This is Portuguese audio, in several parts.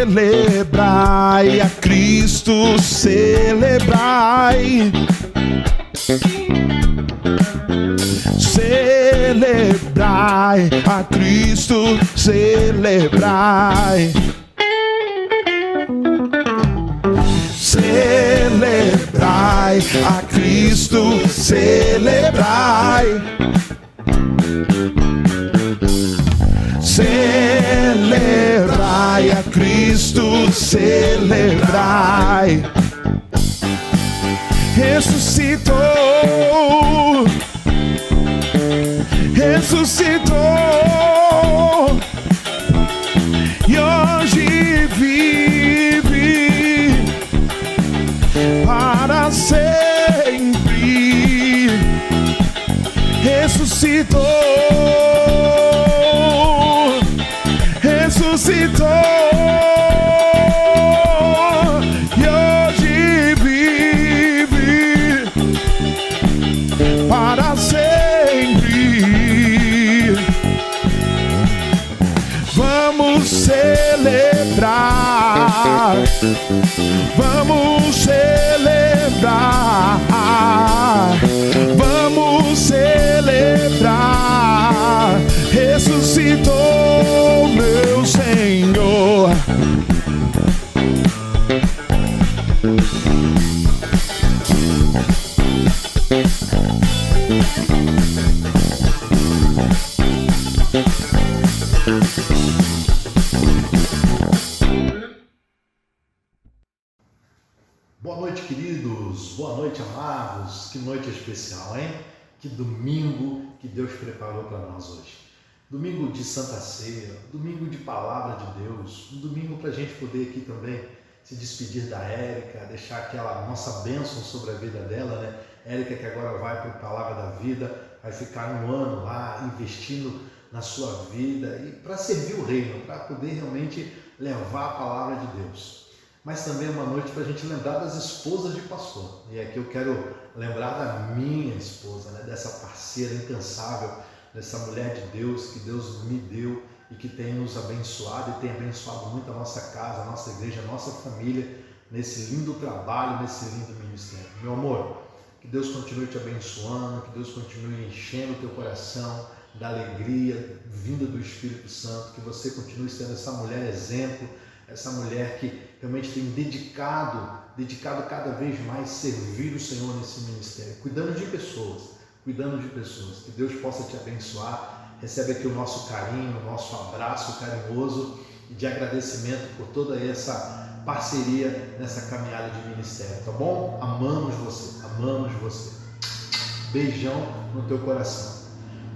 Celebrai a Cristo, celebrai. Celebrai a Cristo, celebrai. Celebrai a Cristo, celebrai. Celebrai a Cristo, celebrai. Ressuscitou, ressuscitou, e hoje vive para sempre. Ressuscitou, ressuscitou, e hoje vive para sempre. Vamos celebrar, vamos celebrar, vamos celebrar. Ressuscitou meu Senhor. Boa noite, queridos. Boa noite, amados. Que noite especial, hein? Que domingo que Deus preparou para nós hoje. Domingo de Santa Ceia, domingo de Palavra de Deus, um domingo para a gente poder aqui também se despedir da Érica, deixar aquela nossa bênção sobre a vida dela, né? Érica que agora vai para a Palavra da Vida, vai ficar um ano lá investindo na sua vida e para servir o reino, para poder realmente levar a Palavra de Deus. Mas também é uma noite para a gente lembrar das esposas de pastor. E aqui eu quero lembrar da minha esposa, né? Dessa parceira incansável, dessa mulher de Deus que Deus me deu e que tem nos abençoado e tem abençoado muito a nossa casa, a nossa igreja, a nossa família, nesse lindo trabalho, nesse lindo ministério. Meu amor, que Deus continue te abençoando, que Deus continue enchendo o teu coração da alegria vinda do Espírito Santo, que você continue sendo essa mulher exemplo, essa mulher que realmente tem dedicado cada vez mais servir o Senhor nesse ministério, cuidando de pessoas, que Deus possa te abençoar. Recebe aqui o nosso carinho, o nosso abraço carinhoso e de agradecimento por toda essa parceria nessa caminhada de ministério, tá bom? Amamos você, amamos você. Beijão no teu coração.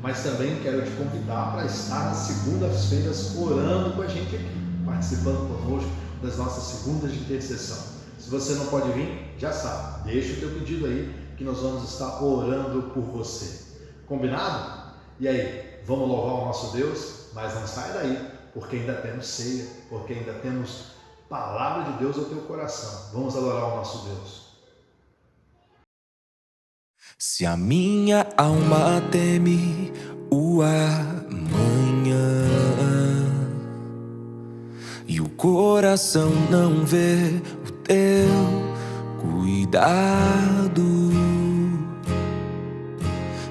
Mas também quero te convidar para estar nas segundas-feiras orando com a gente aqui, participando conosco das nossas segundas de intercessão. Se você não pode vir, já sabe, deixa o teu pedido aí que nós vamos estar orando por você. Combinado? E aí, vamos louvar o nosso Deus? Mas não sai daí, porque ainda temos ceia, porque ainda temos palavra de Deus ao teu coração. Vamos adorar o nosso Deus. Se a minha alma teme o amanhã e o coração não vê o teu cuidado,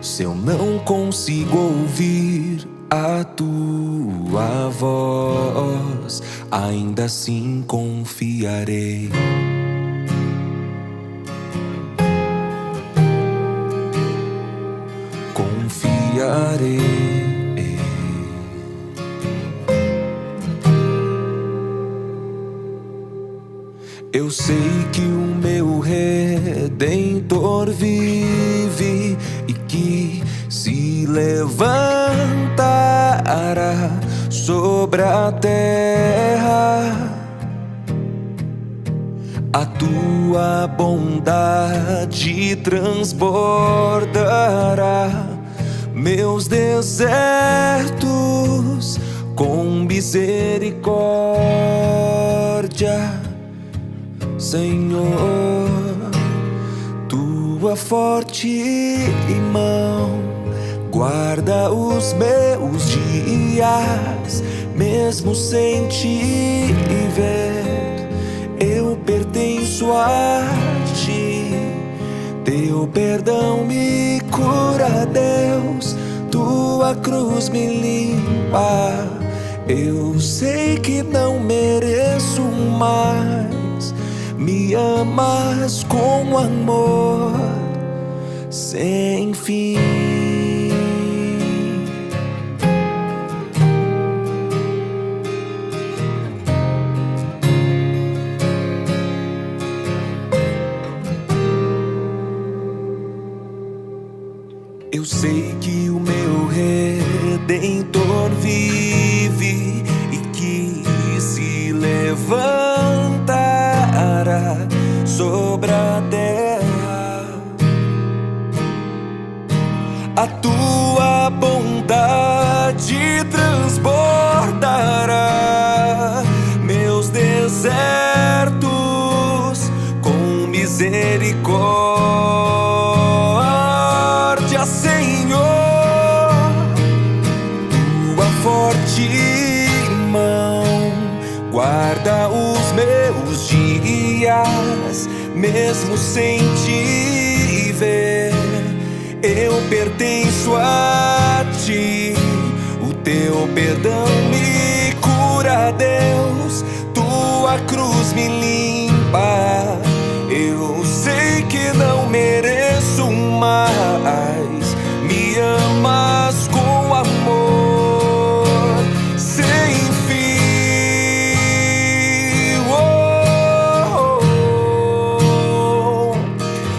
se eu não consigo ouvir a tua voz, ainda assim confiarei. Eu sei que o meu Redentor vive e que se levantará sobre a terra. A tua bondade transbordará meus desertos com misericórdia, Senhor. Tua forte mão guarda os meus dias, mesmo sem te ver, eu pertenço a ti. Teu perdão me cura, Deus, tua cruz me limpa. Eu sei que não mereço mais, me amas com amor sem fim. Eu sei que o meu Redentor vive e que se levantará sobre a terra. A tua bondade transbordará meus desertos com misericórdia, Senhor. Tua forte mão guarda os meus dias, mesmo sem te ver, eu pertenço a ti. O teu perdão me cura, Deus, tua cruz me limpa. Eu sei que não mereço mais, me amas com amor sem fim. Oh, oh, oh.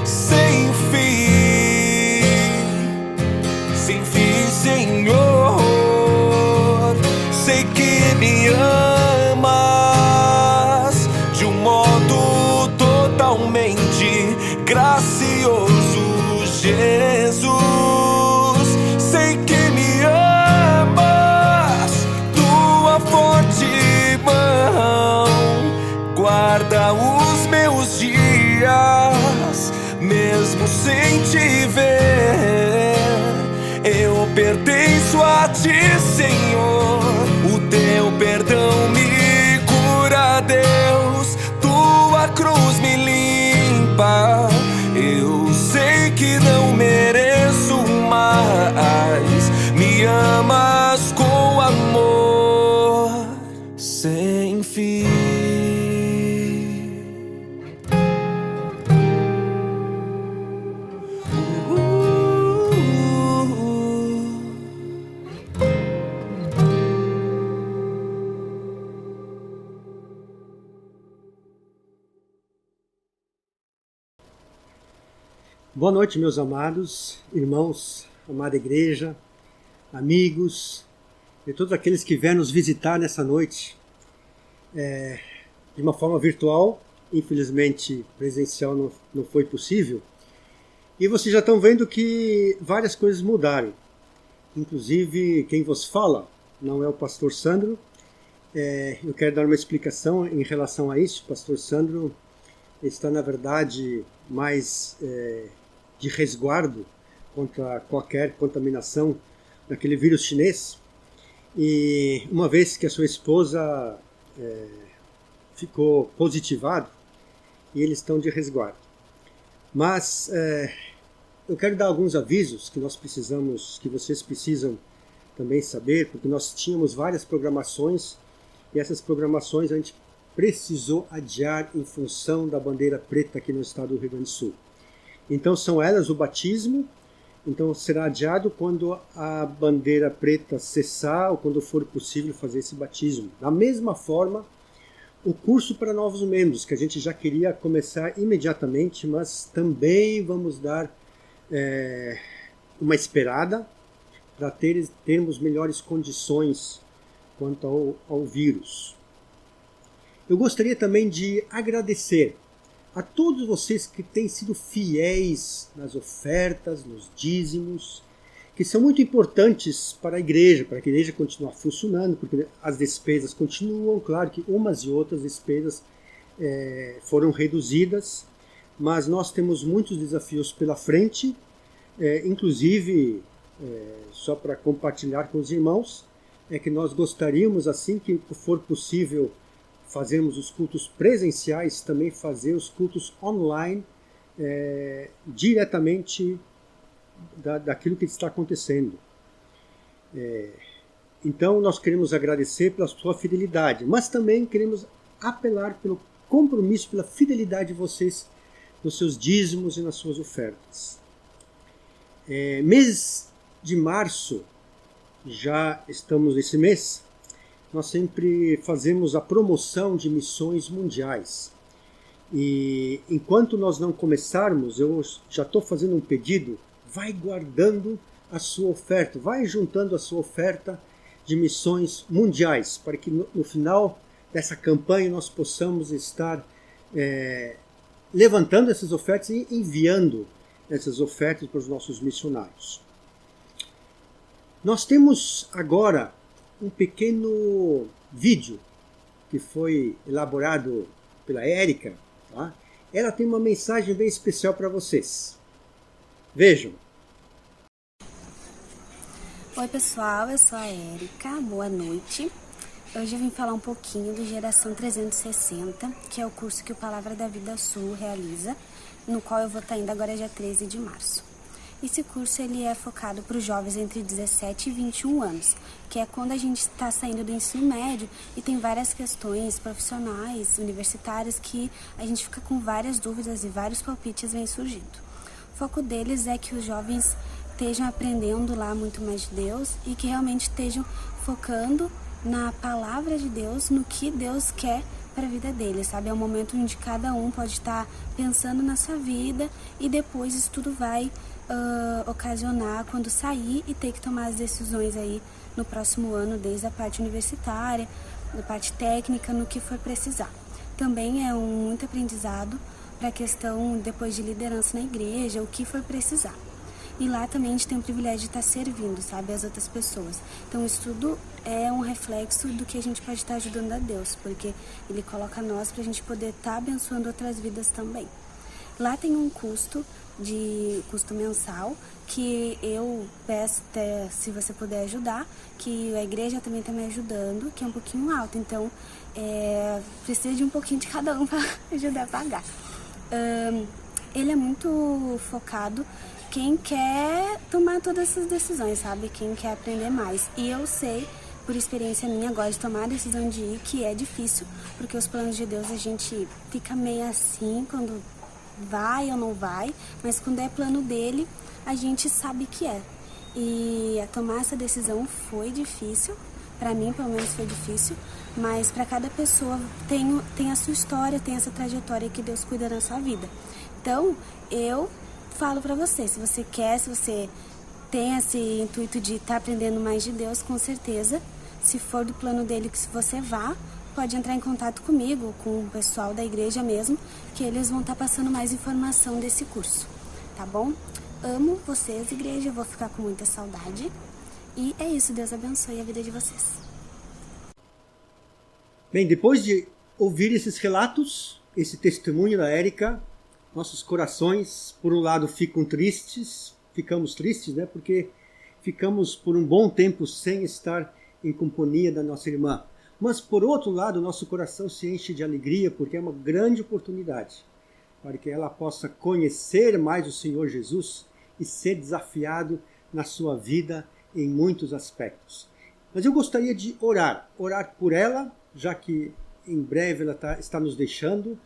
Sem fim, Senhor. Sei que me amas de um modo totalmente gracioso, Jesus. Sei que me amas, tua forte mão guarda os meus dias, mesmo sem te ver, eu pertenço a ti, Senhor. O teu perdão me cura, Deus, tua cruz me limpa. Eu sei que não mereço mais, me amas com amor sem fim. Boa noite, meus amados irmãos, amada igreja, amigos e todos aqueles que vieram nos visitar nessa noite, de uma forma virtual. Infelizmente presencial não foi possível, e vocês já estão vendo que várias coisas mudaram. Inclusive quem vos fala não é o pastor Sandro. Eu quero dar uma explicação em relação a isso. O pastor Sandro está, na verdade, mais de resguardo contra qualquer contaminação daquele vírus chinês. E uma vez que a sua esposa ficou positivado, e eles estão de resguardo. Mas eu quero dar alguns avisos que vocês precisam também saber, porque nós tínhamos várias programações, e essas programações a gente precisou adiar em função da bandeira preta aqui no estado do Rio Grande do Sul. Então são elas: o batismo, então será adiado quando a bandeira preta cessar ou quando for possível fazer esse batismo. Da mesma forma, o curso para novos membros, que a gente já queria começar imediatamente, mas também vamos dar uma esperada para termos melhores condições quanto ao vírus. Eu gostaria também de agradecer a todos vocês que têm sido fiéis nas ofertas, nos dízimos, que são muito importantes para a igreja continuar funcionando, porque as despesas continuam, claro que umas e outras despesas foram reduzidas, mas nós temos muitos desafios pela frente, inclusive, só para compartilhar com os irmãos, é que nós gostaríamos, assim que for possível, fazermos os cultos presenciais, também fazer os cultos online, diretamente daquilo que está acontecendo. Então nós queremos agradecer pela sua fidelidade, mas também queremos apelar pelo compromisso, pela fidelidade de vocês nos seus dízimos e nas suas ofertas. Mês de março, já estamos nesse mês, nós sempre fazemos a promoção de missões mundiais. E enquanto nós não começarmos, eu já estou fazendo um pedido, vai guardando a sua oferta, vai juntando a sua oferta de missões mundiais, para que no final dessa campanha nós possamos estar levantando essas ofertas e enviando essas ofertas para os nossos missionários. Nós temos agora um pequeno vídeo que foi elaborado pela Érica. Tá? Ela tem uma mensagem bem especial para vocês. Vejam. Oi pessoal, eu sou a Érica, boa noite. Hoje eu vim falar um pouquinho do Geração 360, que é o curso que o Palavra da Vida Sul realiza, no qual eu vou estar indo agora dia 13 de março. Esse curso ele é focado para os jovens entre 17 e 21 anos, que é quando a gente está saindo do ensino médio e tem várias questões profissionais, universitárias, que a gente fica com várias dúvidas e vários palpites vêm surgindo. O foco deles é que os jovens estejam aprendendo lá muito mais de Deus e que realmente estejam focando na palavra de Deus, no que Deus quer para a vida deles, sabe? É um momento onde cada um pode estar pensando na sua vida e depois isso tudo vai ocasionar quando sair e ter que tomar as decisões aí no próximo ano, desde a parte universitária, da parte técnica, no que for precisar. Também é muito aprendizado para a questão depois de liderança na igreja, o que for precisar. E lá também a gente tem o privilégio de estar servindo, sabe, as outras pessoas. Então isso tudo é um reflexo do que a gente pode estar ajudando a Deus, porque Ele coloca nós para a gente poder estar abençoando outras vidas também. Lá tem um custo mensal, que eu peço até, se você puder ajudar, que a igreja também está me ajudando, que é um pouquinho alto, então precisa de um pouquinho de cada um para ajudar a pagar. Ele é muito focado quem quer tomar todas essas decisões, sabe? Quem quer aprender mais. E eu sei, por experiência minha agora, de tomar a decisão de ir, que é difícil, porque os planos de Deus a gente fica meio assim quando vai ou não vai, mas quando é plano dele, a gente sabe que é. E tomar essa decisão foi difícil, para mim pelo menos foi difícil, mas para cada pessoa tem a sua história, tem essa trajetória que Deus cuida na sua vida. Então, eu falo para você, se você quer, se você tem esse intuito de estar aprendendo mais de Deus, com certeza, se for do plano dele que você vá, pode entrar em contato comigo, com o pessoal da igreja mesmo, que eles vão estar passando mais informação desse curso, tá bom? Amo vocês, igreja, vou ficar com muita saudade. E é isso, Deus abençoe a vida de vocês. Bem, depois de ouvir esses relatos, esse testemunho da Érica, nossos corações, por um lado, ficamos tristes, né? Porque ficamos por um bom tempo sem estar em companhia da nossa irmã. Mas, por outro lado, nosso coração se enche de alegria, porque é uma grande oportunidade para que ela possa conhecer mais o Senhor Jesus e ser desafiado na sua vida em muitos aspectos. Mas eu gostaria de orar por ela, já que em breve ela está nos deixando.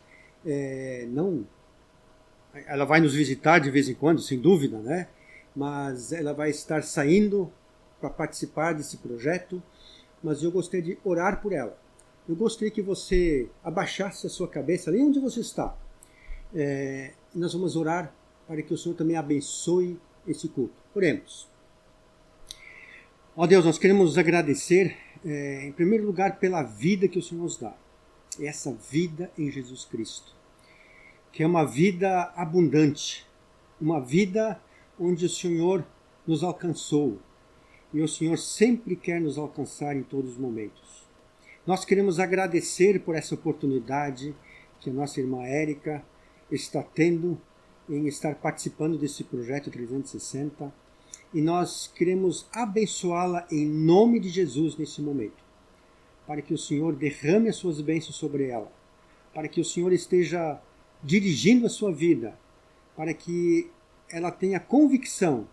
Ela vai nos visitar de vez em quando, sem dúvida, né? Mas ela vai estar saindo para participar desse projeto. Mas eu gostaria de orar por ela. Eu gostaria que você abaixasse a sua cabeça ali onde você está. Nós vamos orar para que o Senhor também abençoe esse culto. Oremos. Ó Deus, nós queremos agradecer, em primeiro lugar, pela vida que o Senhor nos dá. Essa vida em Jesus Cristo. Que é uma vida abundante. Uma vida onde o Senhor nos alcançou e o Senhor sempre quer nos alcançar em todos os momentos. Nós queremos agradecer por essa oportunidade que a nossa irmã Érica está tendo em estar participando desse projeto 360 e nós queremos abençoá-la em nome de Jesus nesse momento, para que o Senhor derrame as suas bênçãos sobre ela, para que o Senhor esteja dirigindo a sua vida, para que ela tenha convicção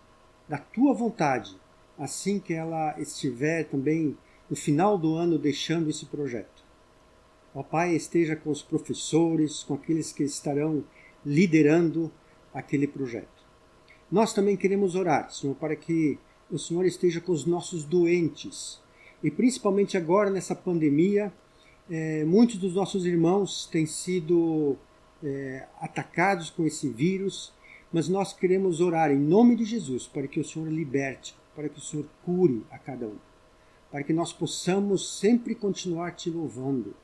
da tua vontade, assim que ela estiver também no final do ano deixando esse projeto. Ó Pai, esteja com os professores, com aqueles que estarão liderando aquele projeto. Nós também queremos orar, Senhor, para que o Senhor esteja com os nossos doentes. E principalmente agora nessa pandemia, muitos dos nossos irmãos têm sido atacados com esse vírus, mas nós queremos orar em nome de Jesus para que o Senhor liberte, para que o Senhor cure a cada um, para que nós possamos sempre continuar te louvando,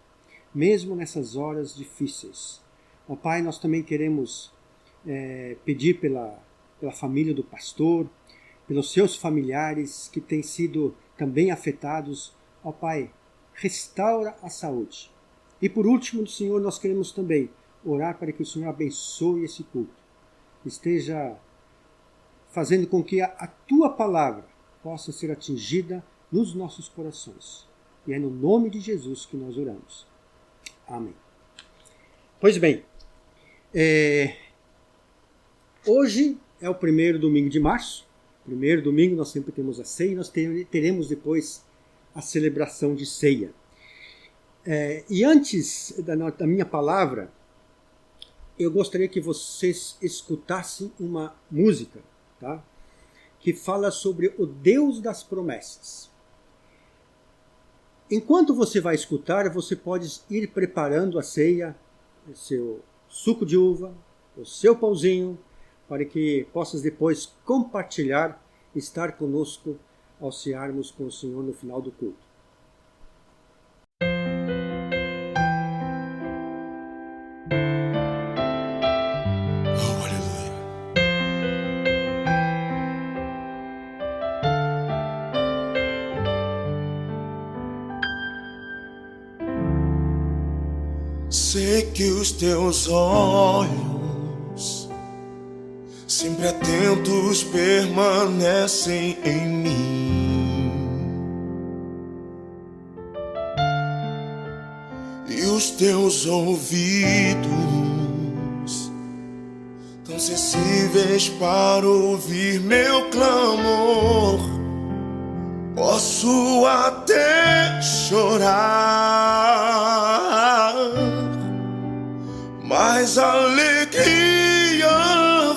mesmo nessas horas difíceis. Ó Pai, nós também queremos pedir pela família do pastor, pelos seus familiares que têm sido também afetados. Ó Pai, restaura a saúde. E por último, Senhor, nós queremos também orar para que o Senhor abençoe esse culto, esteja fazendo com que a tua palavra possa ser atingida nos nossos corações. E é no nome de Jesus que nós oramos. Amém. Pois bem, hoje é o primeiro domingo de março. Primeiro domingo nós sempre temos a ceia e nós teremos depois a celebração de ceia. E antes da minha palavra, eu gostaria que vocês escutassem uma música, tá? Que fala sobre o Deus das promessas. Enquanto você vai escutar, você pode ir preparando a ceia, o seu suco de uva, o seu pãozinho, para que possas depois compartilhar e estar conosco ao cearmos com o Senhor no final do culto. Oh, aleluia. Sei que os teus olhos sempre atentos permanecem em mim, e os teus ouvidos tão sensíveis para ouvir meu clamor. Posso até chorar, mas a alegria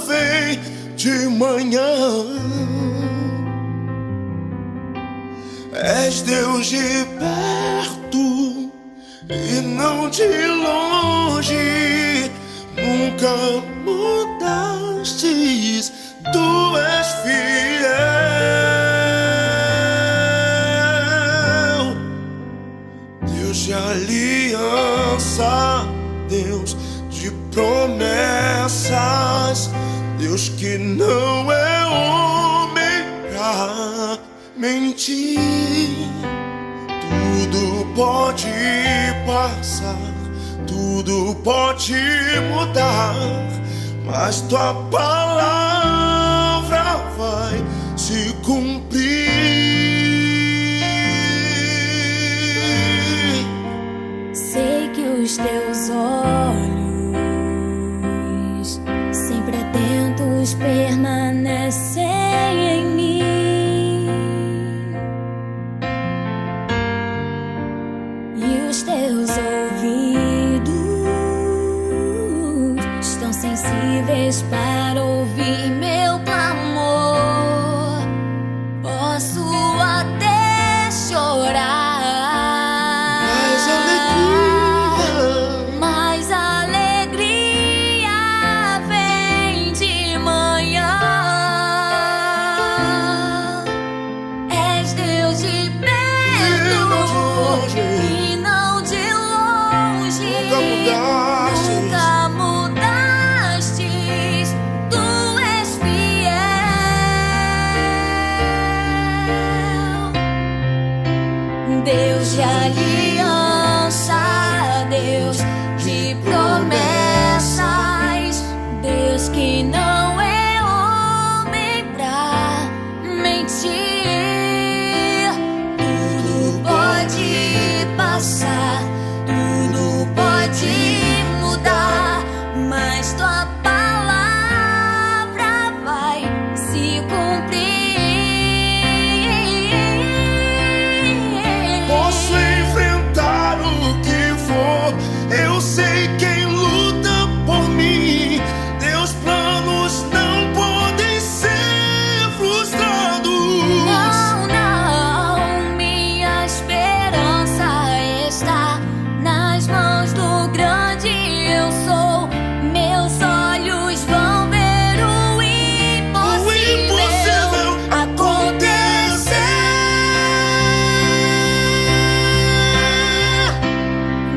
vem de manhã. És Deus de perto e não de longe, nunca mudastes, tu és fiel. Deus de aliança, Deus de promessas, Deus que não é homem pra mentir. Tudo pode passar, tudo pode mudar, mas tua palavra vai se cumprir. Sei que os teus olhos sempre atentos permanecem em mim, e os teus ouvidos estão sensíveis para ouvir meu clamor. Posso até chorar, mas a alegria vem de manhã. aliança, Deus de promessas, Deus que não é homem pra mentir. Tudo pode passar, tudo pode mudar, mas tua palavra vai se cumprir. Posso enfrentar o que for, eu sei quem luta por mim. Teus planos não podem ser frustrados. Não, não, minha esperança está nas mãos do grande eu sou. Meus olhos vão ver o impossível acontecer.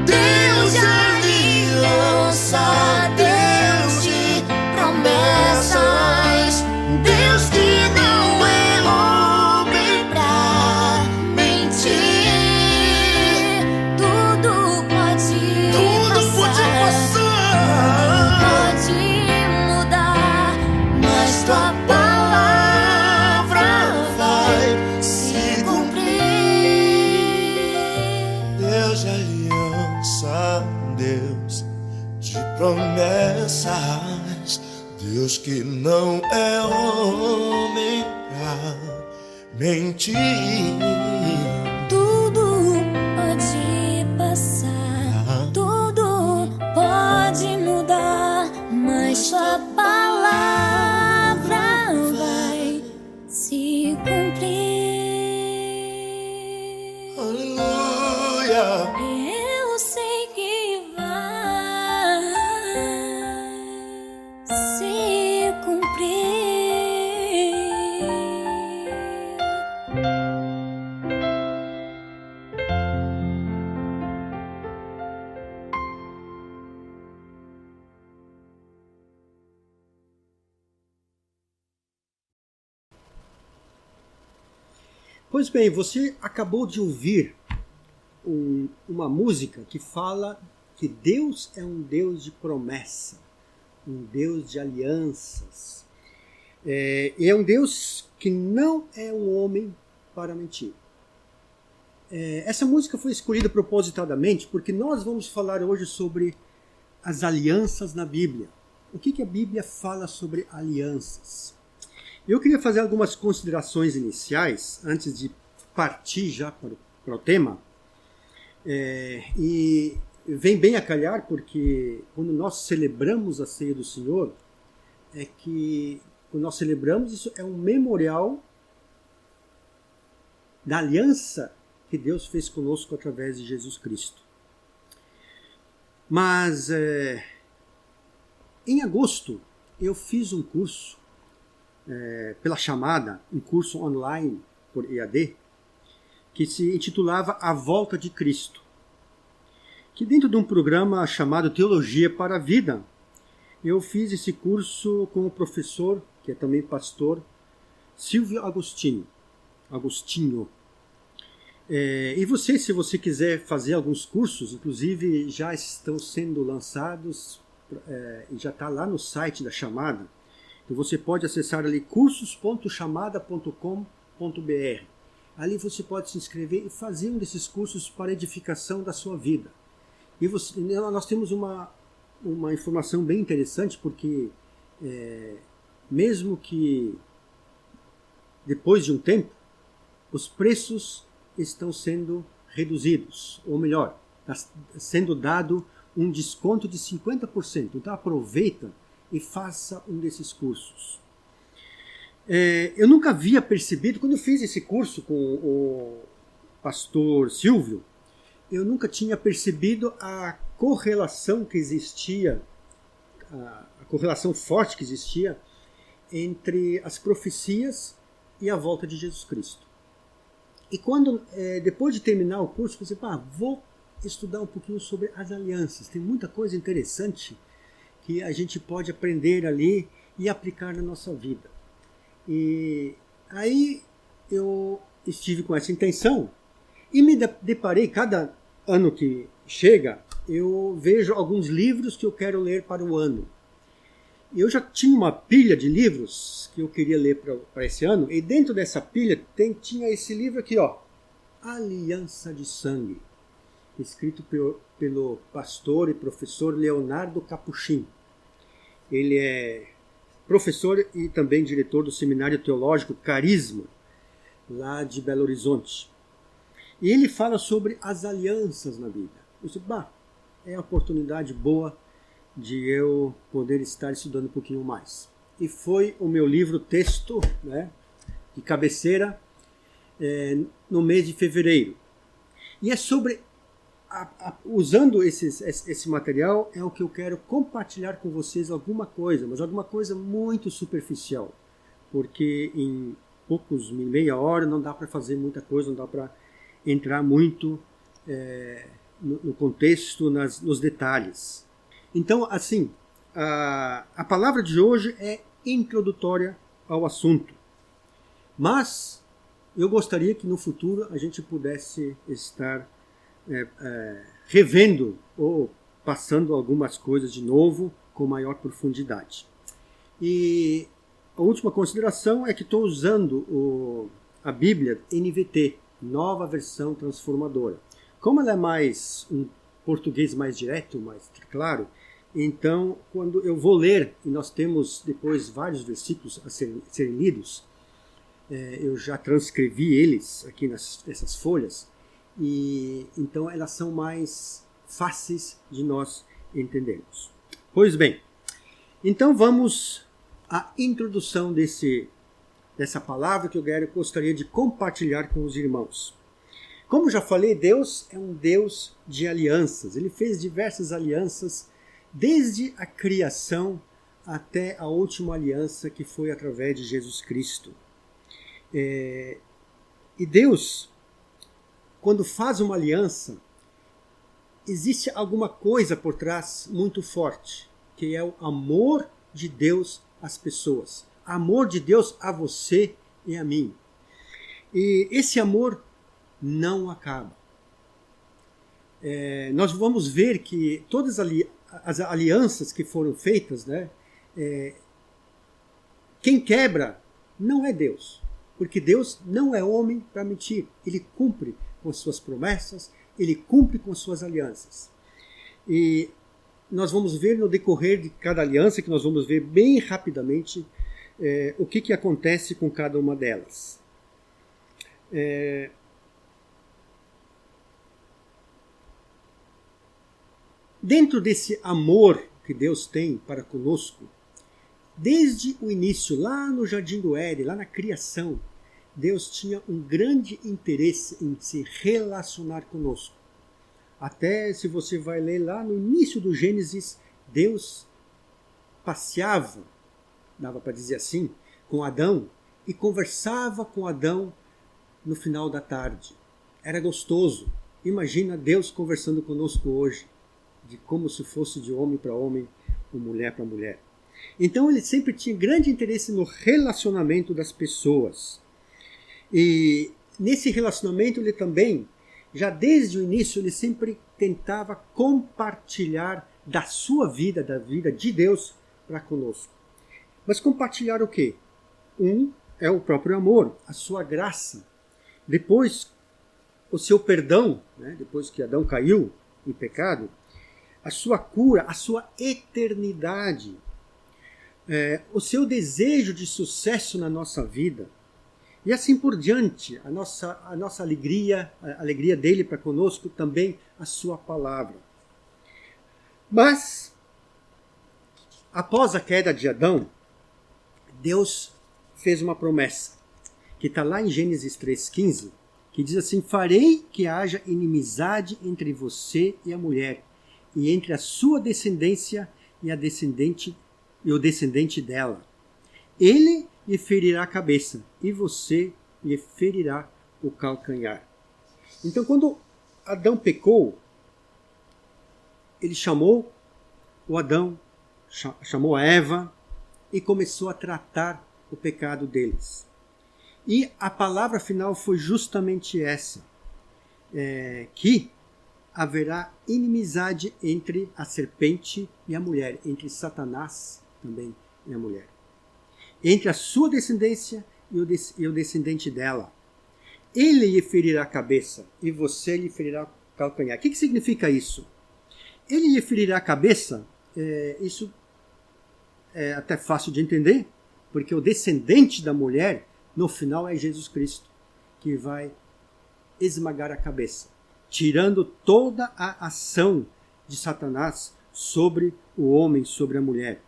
Deus de aliança, Deus de promessas, Deus que não é homem pra mentir. Tudo pode passar, pode mudar, mas tua palavra vai se cumprir. Deus de aliança, Deus de promessas, Deus que não é homem pra mentir. Tudo pode passar, tudo pode mudar, mas tua palavra vai se cumprir. Aleluia. Eu sei que vai se cumprir. Pois bem, você acabou de ouvir uma música que fala que Deus é um Deus de promessa, um Deus de alianças. E é um Deus que não é um homem para mentir. Essa música foi escolhida propositadamente porque nós vamos falar hoje sobre as alianças na Bíblia. O que a Bíblia fala sobre alianças? Eu queria fazer algumas considerações iniciais antes de partir já para o tema. E vem bem a calhar porque quando nós celebramos a ceia do Senhor, quando nós celebramos, isso é um memorial da aliança que Deus fez conosco através de Jesus Cristo. Mas em agosto eu fiz um curso pela chamada, um curso online por EAD, que se intitulava A Volta de Cristo, que dentro de um programa chamado Teologia para a Vida, eu fiz esse curso com o professor, que é também pastor, Silvio Agostinho. E você, se você quiser fazer alguns cursos, inclusive já estão sendo lançados, e já está lá no site da chamada. Então você pode acessar ali cursos.chamada.com.br. Ali você pode se inscrever e fazer um desses cursos para edificação da sua vida. E nós temos uma informação bem interessante, porque mesmo que depois de um tempo, os preços estão sendo reduzidos, ou melhor, está sendo dado um desconto de 50%. Então aproveita e faça um desses cursos. Eu nunca havia percebido, quando eu fiz esse curso com o pastor Silvio, eu nunca tinha percebido a correlação que existia, a correlação forte que existia entre as profecias e a volta de Jesus Cristo. E quando, depois de terminar o curso, eu pensei, vou estudar um pouquinho sobre as alianças. Tem muita coisa interessante que a gente pode aprender ali e aplicar na nossa vida. E aí eu estive com essa intenção E me deparei, cada ano que chega, eu vejo alguns livros que eu quero ler para o ano. Eu já tinha uma pilha de livros que eu queria ler para esse ano, e dentro dessa pilha tinha esse livro aqui, ó, Aliança de Sangue, escrito pelo pastor e professor Leonardo Capuchin. Ele é professor e também diretor do Seminário Teológico Carisma, lá de Belo Horizonte. E ele fala sobre as alianças na Bíblia. Eu disse, é uma oportunidade boa de eu poder estar estudando um pouquinho mais. E foi o meu livro texto, né, de cabeceira no mês de fevereiro. E é sobre, usando esse material, é o que eu quero compartilhar com vocês alguma coisa, mas alguma coisa muito superficial, porque em meia hora não dá para fazer muita coisa, não dá para entrar muito no contexto, nos detalhes. Então, assim, a palavra de hoje é introdutória ao assunto, mas eu gostaria que no futuro a gente pudesse estar revendo ou passando algumas coisas de novo com maior profundidade. E a última consideração é que estou usando a Bíblia NVT, Nova Versão Transformadora. Como ela é mais um português mais direto, mais claro, então quando eu vou ler, e nós temos depois vários versículos a serem lidos, eu já transcrevi eles aqui nessas folhas, e então elas são mais fáceis de nós entendermos. Pois bem, então vamos à introdução dessa palavra que eu gostaria de compartilhar com os irmãos. Como já falei, Deus é um Deus de alianças. Ele fez diversas alianças desde a criação até a última aliança, que foi através de Jesus Cristo. E Deus, quando faz uma aliança, existe alguma coisa por trás muito forte, que é o amor de Deus às pessoas. Amor de Deus a você e a mim. E esse amor não acaba. Nós vamos ver que todas as alianças que foram feitas, né, quem quebra não é Deus, porque Deus não é homem para mentir. Ele cumpre com as suas promessas, ele cumpre com as suas alianças. E nós vamos ver no decorrer de cada aliança, que nós vamos ver bem rapidamente o que acontece com cada uma delas. Dentro desse amor que Deus tem para conosco, desde o início, lá no Jardim do Éden, lá na criação, Deus tinha um grande interesse em se relacionar conosco. Até se você vai ler lá no início do Gênesis, Deus passeava, dava para dizer assim, com Adão, e conversava com Adão no final da tarde. Era gostoso. Imagina Deus conversando conosco hoje, de como se fosse de homem para homem, ou mulher para mulher. Então ele sempre tinha grande interesse no relacionamento das pessoas. E nesse relacionamento ele também, já desde o início, ele sempre tentava compartilhar da sua vida, da vida de Deus para conosco. Mas compartilhar o quê? É o próprio amor, a sua graça. Depois, o seu perdão, né? Depois que Adão caiu em pecado, a sua cura, a sua eternidade, o seu desejo de sucesso na nossa vida, e assim por diante, a nossa alegria, a alegria dele para conosco, também a sua palavra. Mas, após a queda de Adão, Deus fez uma promessa, que está lá em Gênesis 3,15, que diz assim: farei que haja inimizade entre você e a mulher, e entre a sua descendência e o descendente dela. Ele lhe ferirá a cabeça, e você lhe ferirá o calcanhar. Então, quando Adão pecou, ele chamou o Adão, chamou a Eva, e começou a tratar o pecado deles. E a palavra final foi justamente essa. que haverá inimizade entre a serpente e a mulher, entre Satanás também e a mulher, entre a sua descendência e o descendente dela. Ele lhe ferirá a cabeça e você lhe ferirá o calcanhar. O que significa isso? Ele lhe ferirá a cabeça, isso é até fácil de entender, porque o descendente da mulher, no final, é Jesus Cristo, que vai esmagar a cabeça, tirando toda a ação de Satanás sobre o homem, sobre a mulher.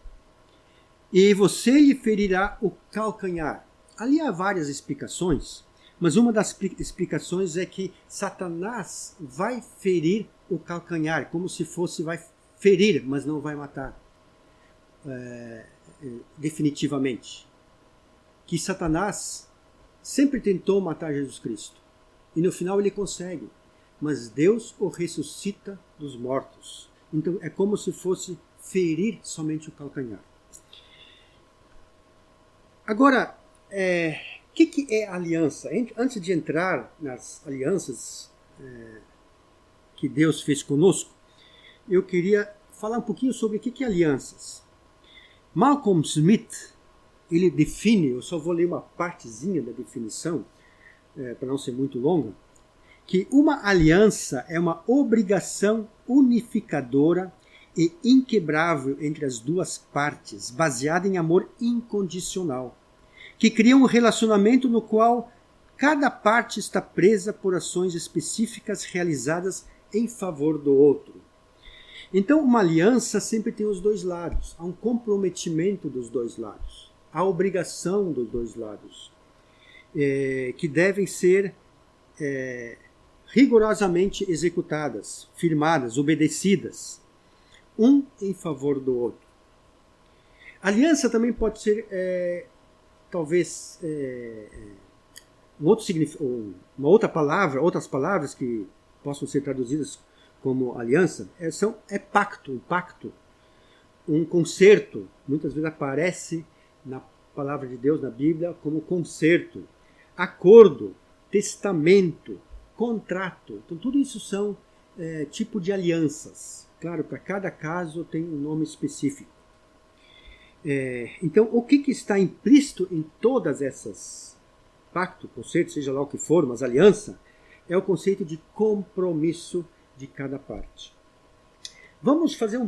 E você lhe ferirá o calcanhar. Ali há várias explicações, mas uma das explicações é que Satanás vai ferir o calcanhar, como se fosse, vai ferir, mas não vai matar definitivamente. Que Satanás sempre tentou matar Jesus Cristo, e no final ele consegue, mas Deus o ressuscita dos mortos. Então é como se fosse ferir somente o calcanhar. Agora, o que é aliança? Antes de entrar nas alianças que Deus fez conosco, eu queria falar um pouquinho sobre o que é alianças. Malcolm Smith, ele define, eu só vou ler uma partezinha da definição, para não ser muito longa, que uma aliança é uma obrigação unificadora e inquebrável entre as duas partes, baseada em amor incondicional, que cria um relacionamento no qual cada parte está presa por ações específicas realizadas em favor do outro. Então, uma aliança sempre tem os dois lados. Há um comprometimento dos dois lados. Há obrigação dos dois lados, que devem ser rigorosamente executadas, firmadas, obedecidas, um em favor do outro. Aliança também pode ser, talvez, uma outra palavra, outras palavras que possam ser traduzidas como aliança, pacto, um pacto, um concerto. Muitas vezes aparece na palavra de Deus, na Bíblia, como concerto, acordo, testamento, contrato. Então tudo isso são tipo de alianças. Claro, para cada caso tem um nome específico. Então, o que está implícito em todas essas pacto, conceito, seja lá o que for, mas aliança, é o conceito de compromisso de cada parte. Vamos fazer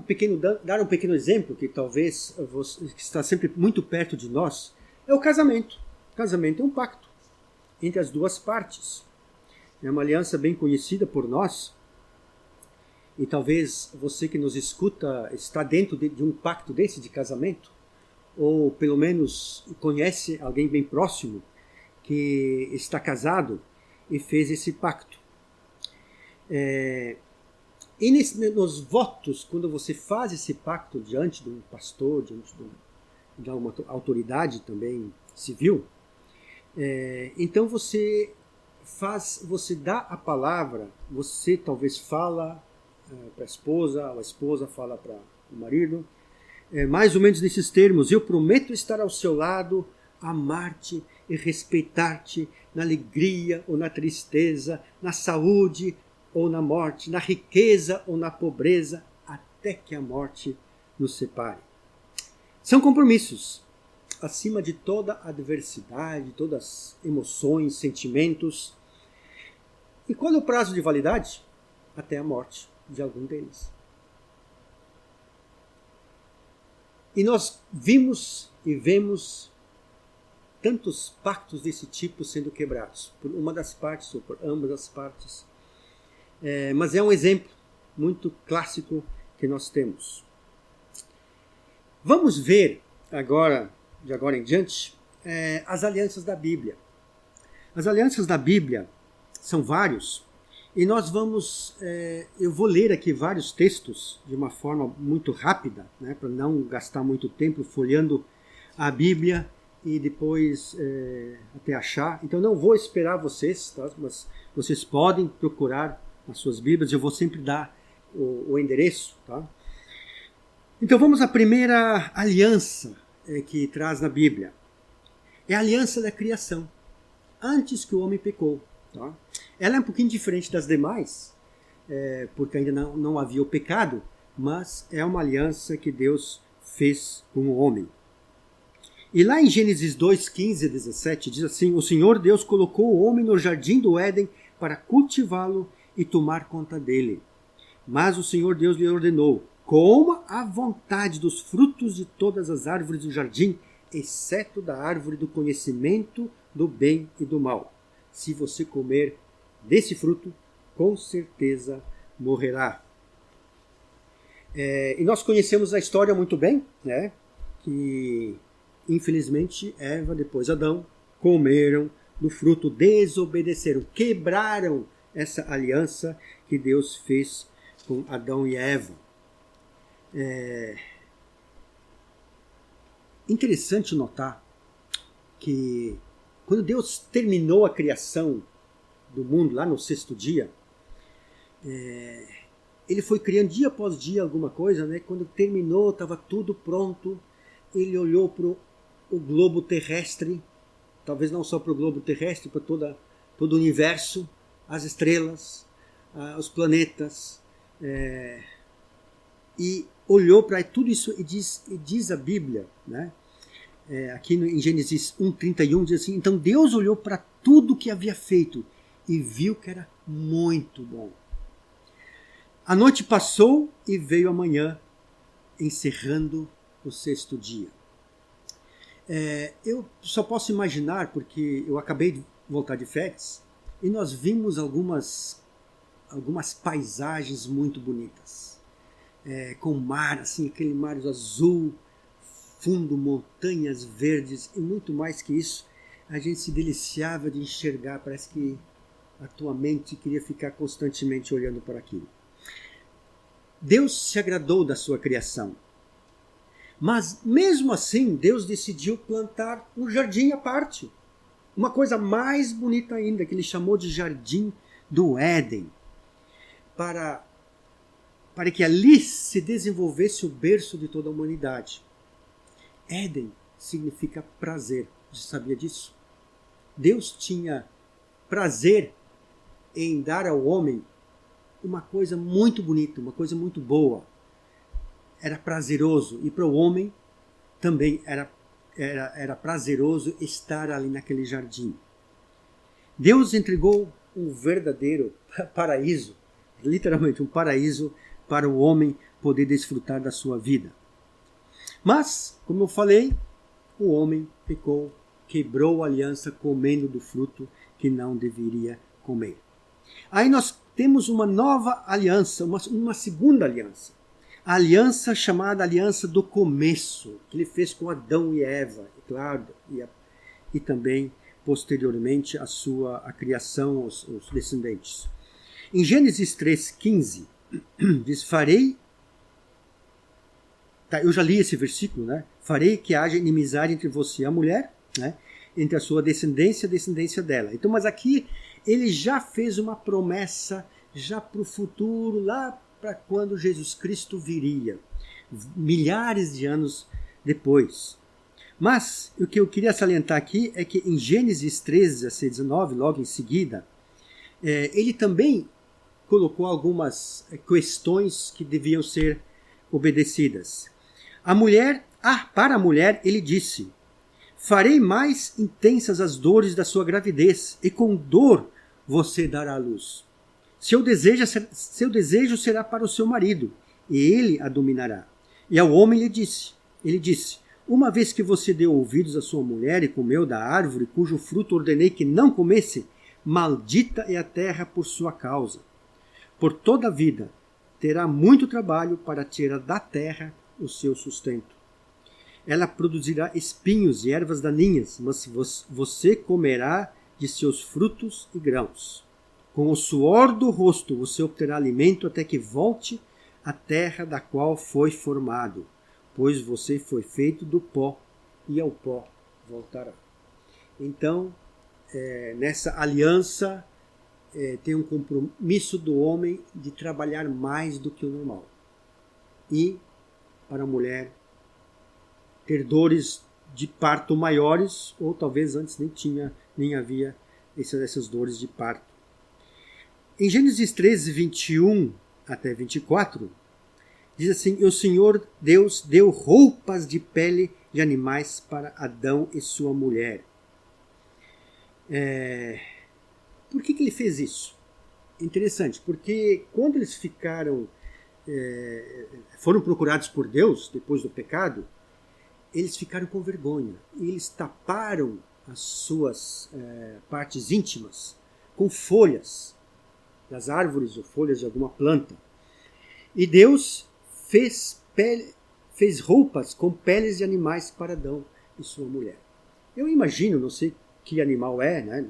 dar um pequeno exemplo que talvez que está sempre muito perto de nós, é o casamento. O casamento é um pacto entre as duas partes. É uma aliança bem conhecida por nós, e talvez você que nos escuta está dentro de um pacto desse de casamento, ou pelo menos conhece alguém bem próximo que está casado e fez esse pacto. E nos votos, quando você faz esse pacto diante de um pastor, diante de uma autoridade também civil, então você dá a palavra, você talvez fala para a esposa fala para o marido, mais ou menos nesses termos: eu prometo estar ao seu lado, amar-te e respeitar-te na alegria ou na tristeza, na saúde ou na morte, na riqueza ou na pobreza, até que a morte nos separe. São compromissos acima de toda adversidade, todas as emoções, sentimentos. E qual é o prazo de validade? Até a morte de algum deles. E nós vimos e vemos tantos pactos desse tipo sendo quebrados, por uma das partes ou por ambas as partes. Mas é um exemplo muito clássico que nós temos. Vamos ver agora, de agora em diante, as alianças da Bíblia. As alianças da Bíblia são vários, e nós vamos, eu vou ler aqui vários textos de uma forma muito rápida, né, para não gastar muito tempo folheando a Bíblia e depois até achar. Então não vou esperar vocês, tá? Mas vocês podem procurar nas suas Bíblias, eu vou sempre dar o endereço. Tá? Então vamos à primeira aliança que traz na Bíblia. É a aliança da criação, antes que o homem pecou. Tá? Ela é um pouquinho diferente das demais, porque ainda não havia o pecado, mas é uma aliança que Deus fez com o homem. E lá em Gênesis 2, 15 a 17, diz assim: o Senhor Deus colocou o homem no jardim do Éden para cultivá-lo e tomar conta dele. Mas o Senhor Deus lhe ordenou: coma à vontade dos frutos de todas as árvores do jardim, exceto da árvore do conhecimento do bem e do mal. Se você comer desse fruto, com certeza morrerá. E nós conhecemos a história muito bem, né? Que infelizmente Eva, depois Adão, comeram do fruto, desobedeceram, quebraram essa aliança que Deus fez com Adão e Eva. Interessante notar que quando Deus terminou a criação do mundo, lá no sexto dia, ele foi criando dia após dia alguma coisa, né? Quando terminou, estava tudo pronto, ele olhou para o globo terrestre, talvez não só para o globo terrestre, para todo o universo, as estrelas, os planetas, e olhou para tudo isso e diz a Bíblia, né? Aqui em Gênesis 1:31 diz assim: então Deus olhou para tudo que havia feito e viu que era muito bom. A noite passou e veio a manhã, encerrando o sexto dia. Eu só posso imaginar, porque eu acabei de voltar de férias, e nós vimos algumas paisagens muito bonitas. Com mar, assim, aquele mar azul, fundo, montanhas verdes e muito mais que isso. A gente se deliciava de enxergar, parece que a tua mente queria ficar constantemente olhando para aquilo. Deus se agradou da sua criação. Mas mesmo assim, Deus decidiu plantar um jardim à parte. Uma coisa mais bonita ainda, que ele chamou de Jardim do Éden. Para que ali se desenvolvesse o berço de toda a humanidade. Éden significa prazer. Você sabia disso? Deus tinha prazer em dar ao homem uma coisa muito bonita, uma coisa muito boa. Era prazeroso, e para o homem também era prazeroso estar ali naquele jardim. Deus entregou um verdadeiro paraíso, literalmente um paraíso, para o homem poder desfrutar da sua vida. Mas, como eu falei, o homem pecou, quebrou a aliança comendo do fruto que não deveria comer. Aí nós temos uma nova aliança, uma segunda aliança. A aliança chamada aliança do começo, que ele fez com Adão e Eva, claro, e também posteriormente a criação, os descendentes. Em Gênesis 3,15, diz: farei, eu já li esse versículo, né? Farei que haja inimizade entre você e a mulher, né? Entre a sua descendência e a descendência dela. Então, mas aqui ele já fez uma promessa já para o futuro, lá para quando Jesus Cristo viria, milhares de anos depois. Mas o que eu queria salientar aqui é que em Gênesis 13, a 19, logo em seguida, ele também colocou algumas questões que deviam ser obedecidas. Para a mulher ele disse: farei mais intensas as dores da sua gravidez, e com dor você dará à luz. Seu desejo será para o seu marido, e ele a dominará. E ao homem ele disse: uma vez que você deu ouvidos à sua mulher e comeu da árvore cujo fruto ordenei que não comesse, maldita é a terra por sua causa. Por toda a vida terá muito trabalho para tirar da terra o seu sustento. Ela produzirá espinhos e ervas daninhas, mas você comerá de seus frutos e grãos. Com o suor do rosto você obterá alimento até que volte à terra da qual foi formado, pois você foi feito do pó e ao pó voltará. Então, nessa aliança, tem um compromisso do homem de trabalhar mais do que o normal. E, para a mulher, ter dores de parto maiores, ou talvez antes nem havia essas dores de parto. Em Gênesis 13, 21 até 24, diz assim: "E o Senhor Deus deu roupas de pele de animais para Adão e sua mulher." Por que ele fez isso? Interessante, porque quando eles foram procurados por Deus, depois do pecado, eles ficaram com vergonha. E eles taparam as suas partes íntimas com folhas das árvores ou folhas de alguma planta. E Deus fez roupas com peles de animais para Adão e sua mulher. Eu imagino, não sei que animal é, né?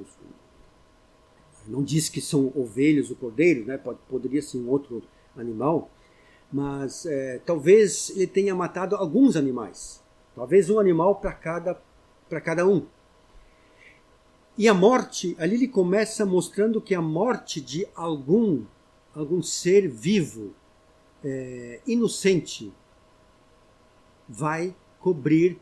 Não diz que são ovelhas ou cordeiros, né? Poderia ser um outro animal, mas talvez ele tenha matado alguns animais. Talvez um animal para cada um. E a morte, ali ele começa mostrando que a morte de algum ser vivo, inocente, vai cobrir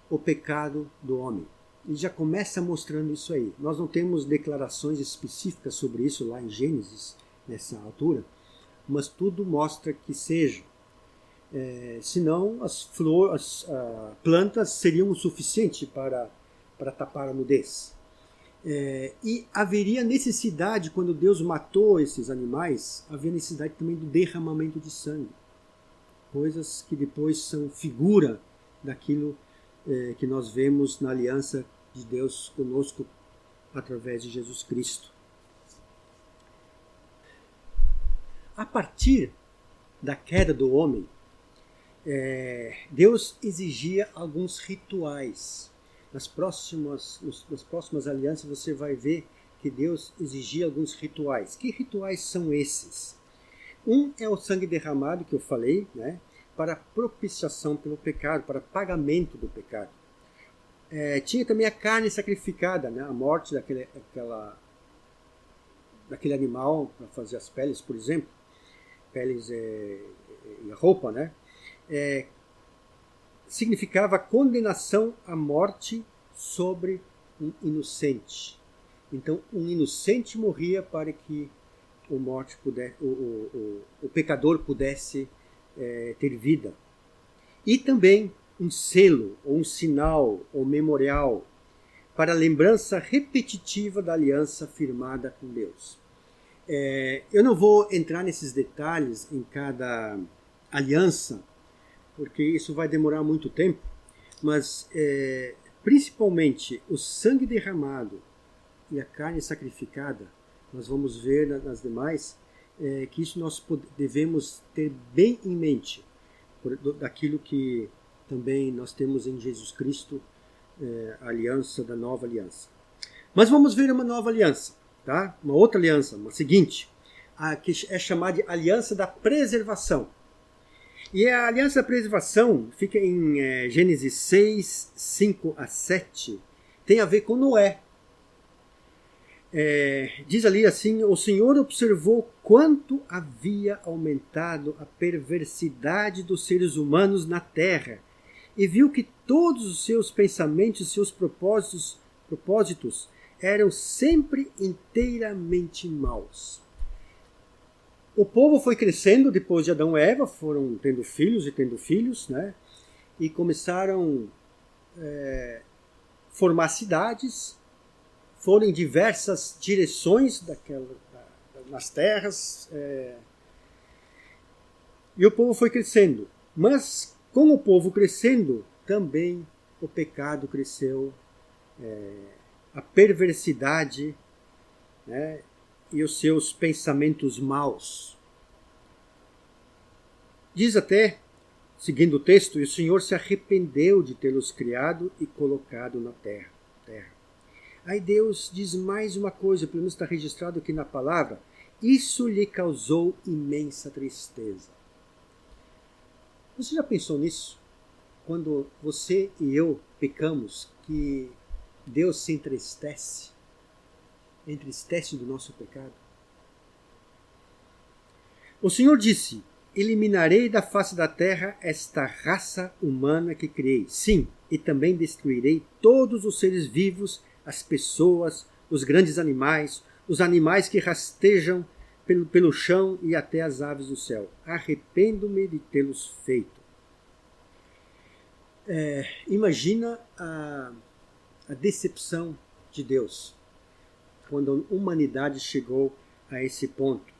o pecado do homem. E já começa mostrando isso aí. Nós não temos declarações específicas sobre isso lá em Gênesis, nessa altura, mas tudo mostra que seja. Senão as plantas seriam o suficiente para tapar a nudez. E haveria necessidade, quando Deus matou esses animais, havia necessidade também do derramamento de sangue. Coisas que depois são figura daquilo que nós vemos na aliança de Deus conosco através de Jesus Cristo. A partir da queda do homem, Deus exigia alguns rituais. Nas próximas alianças você vai ver que Deus exigia alguns rituais. Que rituais são esses? Um é o sangue derramado, que eu falei, né, para propiciação pelo pecado, para pagamento do pecado. Tinha também a carne sacrificada, né, a morte daquele animal para fazer as peles, por exemplo. Peles e a roupa, né? Significava condenação à morte sobre um inocente. Então, um inocente morria para que o pecador pudesse ter vida. E também um selo, ou um sinal, ou memorial, para a lembrança repetitiva da aliança firmada com Deus. Eu não vou entrar nesses detalhes em cada aliança, porque isso vai demorar muito tempo, mas principalmente o sangue derramado e a carne sacrificada, nós vamos ver nas demais, que isso nós devemos ter bem em mente, daquilo que também nós temos em Jesus Cristo, a aliança da nova aliança. Mas vamos ver uma nova aliança, tá? Uma outra aliança, uma seguinte, que é chamada de aliança da preservação. E a aliança da preservação fica em Gênesis 6, 5 a 7, tem a ver com Noé. Diz ali assim: "O Senhor observou quanto havia aumentado a perversidade dos seres humanos na terra, e viu que todos os seus pensamentos e seus propósitos eram sempre inteiramente maus." O povo foi crescendo depois de Adão e Eva, foram tendo filhos, né? E começaram a formar cidades, foram em diversas direções nas terras, e o povo foi crescendo. Mas, com o povo crescendo, também o pecado cresceu, a perversidade, né, e os seus pensamentos maus. Diz até, seguindo o texto: "E o Senhor se arrependeu de tê-los criado e colocado na terra." Aí Deus diz mais uma coisa, pelo menos está registrado aqui na palavra: "Isso lhe causou imensa tristeza." Você já pensou nisso? Quando você e eu pecamos, que Deus se entristece do nosso pecado? O Senhor disse: "Eliminarei da face da terra esta raça humana que criei. Sim, e também destruirei todos os seres vivos, as pessoas, os grandes animais, os animais que rastejam pelo chão e até as aves do céu. Arrependo-me de tê-los feito. Imagina a decepção de Deus quando a humanidade chegou a esse ponto.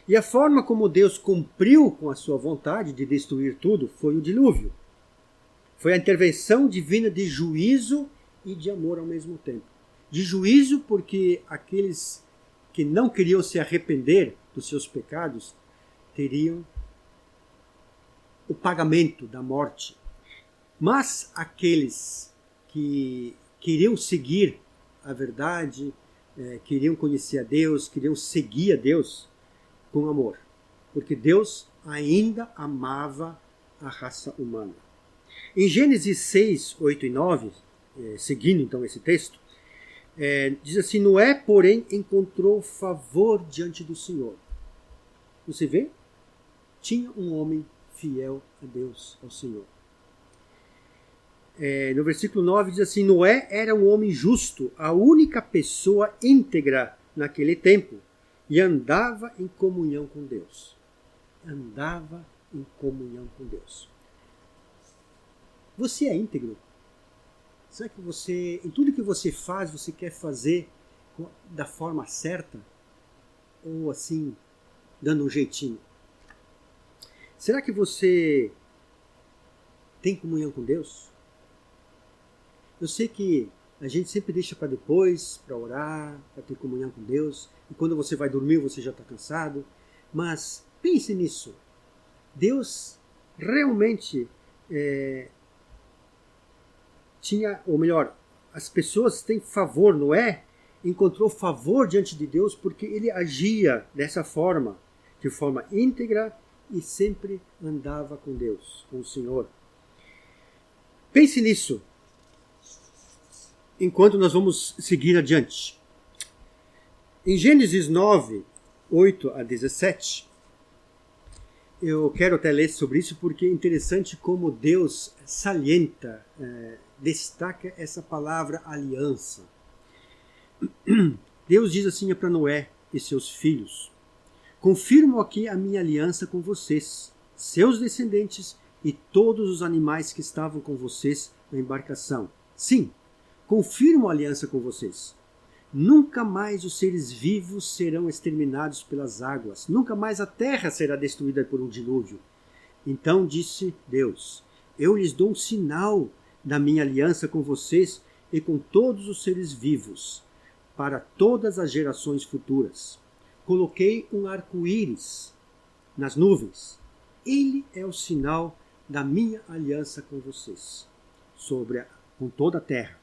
E a forma como Deus cumpriu com a sua vontade de destruir tudo foi o dilúvio. Foi a intervenção divina de juízo e de amor ao mesmo tempo. De juízo porque aqueles que não queriam se arrepender dos seus pecados teriam o pagamento da morte. Mas aqueles que queriam seguir a verdade, queriam conhecer a Deus, queriam seguir a Deus com amor. Porque Deus ainda amava a raça humana. Em Gênesis 6, 8 e 9, seguindo então esse texto, diz assim: Noé, porém, encontrou favor diante do Senhor. Você vê? Tinha um homem fiel a Deus, ao Senhor. No versículo 9 diz assim: Noé era um homem justo, a única pessoa íntegra naquele tempo, e andava em comunhão com Deus. Andava em comunhão com Deus. Você é íntegro? Será que você, em tudo que você faz, você quer fazer da forma certa? Ou assim, dando um jeitinho? Será que você tem comunhão com Deus? Eu sei que a gente sempre deixa para depois, para orar, para ter comunhão com Deus. E quando você vai dormir, você já está cansado. Mas pense nisso. Deus realmente tinha, ou melhor, as pessoas têm favor. Noé encontrou favor diante de Deus porque ele agia dessa forma, de forma íntegra e sempre andava com Deus, com o Senhor. Pense nisso enquanto nós vamos seguir adiante. Em Gênesis 9, 8 a 17, eu quero até ler sobre isso porque é interessante como Deus salienta, destaca essa palavra aliança. Deus diz assim para Noé e seus filhos: confirmo aqui a minha aliança com vocês, seus descendentes e todos os animais que estavam com vocês na embarcação. Sim, confirmo a aliança com vocês. Nunca mais os seres vivos serão exterminados pelas águas. Nunca mais a terra será destruída por um dilúvio. Então disse Deus: eu lhes dou um sinal da minha aliança com vocês e com todos os seres vivos, para todas as gerações futuras. Coloquei um arco-íris nas nuvens. Ele é o sinal da minha aliança com vocês, com toda a terra.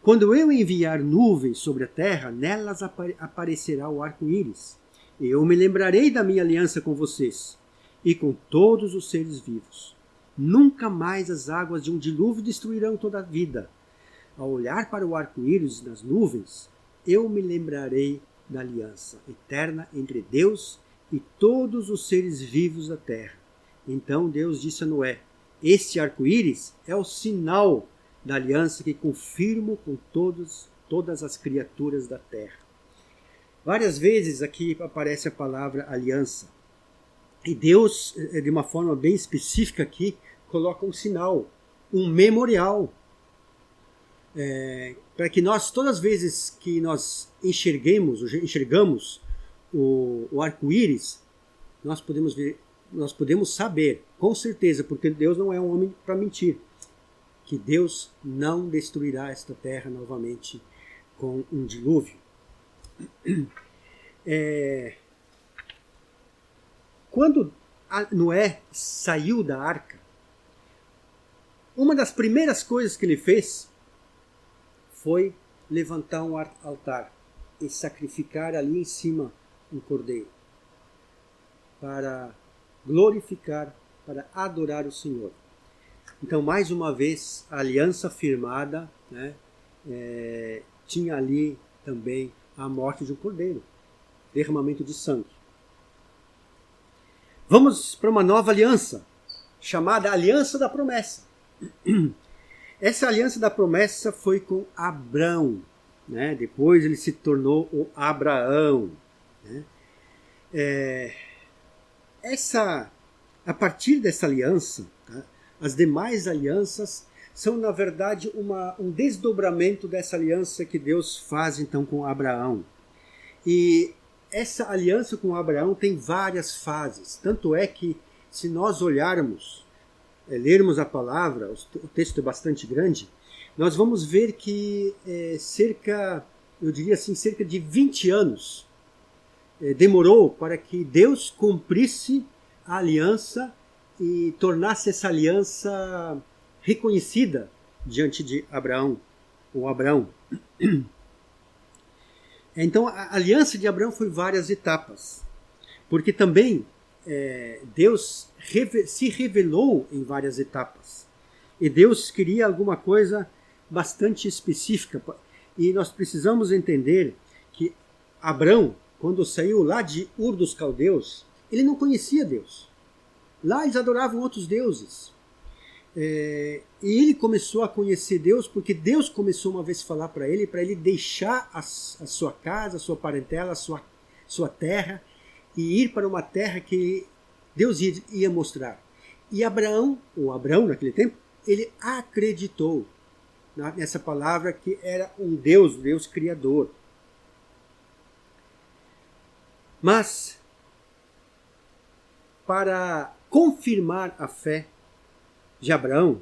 Quando eu enviar nuvens sobre a terra, nelas aparecerá o arco-íris. Eu me lembrarei da minha aliança com vocês e com todos os seres vivos. Nunca mais as águas de um dilúvio destruirão toda a vida. Ao olhar para o arco-íris nas nuvens, eu me lembrarei da aliança eterna entre Deus e todos os seres vivos da terra. Então Deus disse a Noé: este arco-íris é o sinal da aliança que confirmo com todas as criaturas da terra. Várias vezes aqui aparece a palavra aliança. E Deus, de uma forma bem específica aqui, coloca um sinal, um memorial. Para que nós, todas as vezes que nós enxergamos o arco-íris, nós podemos saber, com certeza, porque Deus não é um homem para mentir, que Deus não destruirá esta terra novamente com um dilúvio. Quando Noé saiu da arca, uma das primeiras coisas que ele fez foi levantar um altar e sacrificar ali em cima um cordeiro para glorificar, para adorar o Senhor. Então, mais uma vez, a aliança firmada, né, tinha ali também a morte de um cordeiro, derramamento de sangue. Vamos para uma nova aliança, chamada Aliança da Promessa. Essa Aliança da Promessa foi com Abrão. né? Depois ele se tornou o Abraão, né? A partir dessa aliança, tá? As demais alianças são, na verdade, um desdobramento dessa aliança que Deus faz então com Abraão. E essa aliança com Abraão tem várias fases. Tanto é que, se nós olharmos, lermos a palavra, o texto é bastante grande, nós vamos ver que cerca de 20 anos demorou para que Deus cumprisse a aliança e tornasse essa aliança reconhecida diante de Abraão, ou Abraão. Então a aliança de Abraão foi várias etapas, porque também Deus se revelou em várias etapas. E Deus queria alguma coisa bastante específica. E nós precisamos entender que Abraão, quando saiu lá de Ur dos Caldeus, ele não conhecia Deus. Lá eles adoravam outros deuses. E ele começou a conhecer Deus porque Deus começou uma vez a falar para ele deixar a sua casa, a sua parentela, a sua terra, e ir para uma terra que Deus ia mostrar. E Abraão naquele tempo, ele acreditou nessa palavra que era um Deus criador. Mas, para confirmar a fé de Abraão,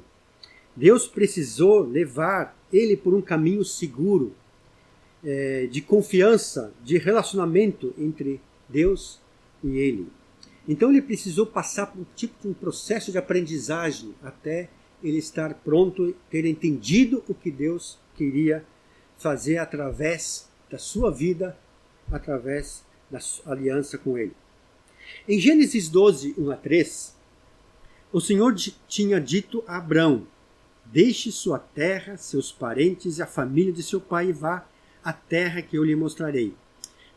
Deus precisou levar ele por um caminho seguro, de confiança, de relacionamento entre Deus e ele. Então ele precisou passar por um tipo de um processo de aprendizagem até ele estar pronto, ter entendido o que Deus queria fazer através da sua vida, através da aliança com ele. Em Gênesis 12, 1-3, o Senhor tinha dito a Abrão: deixe sua terra, seus parentes e a família de seu pai e vá à terra que eu lhe mostrarei.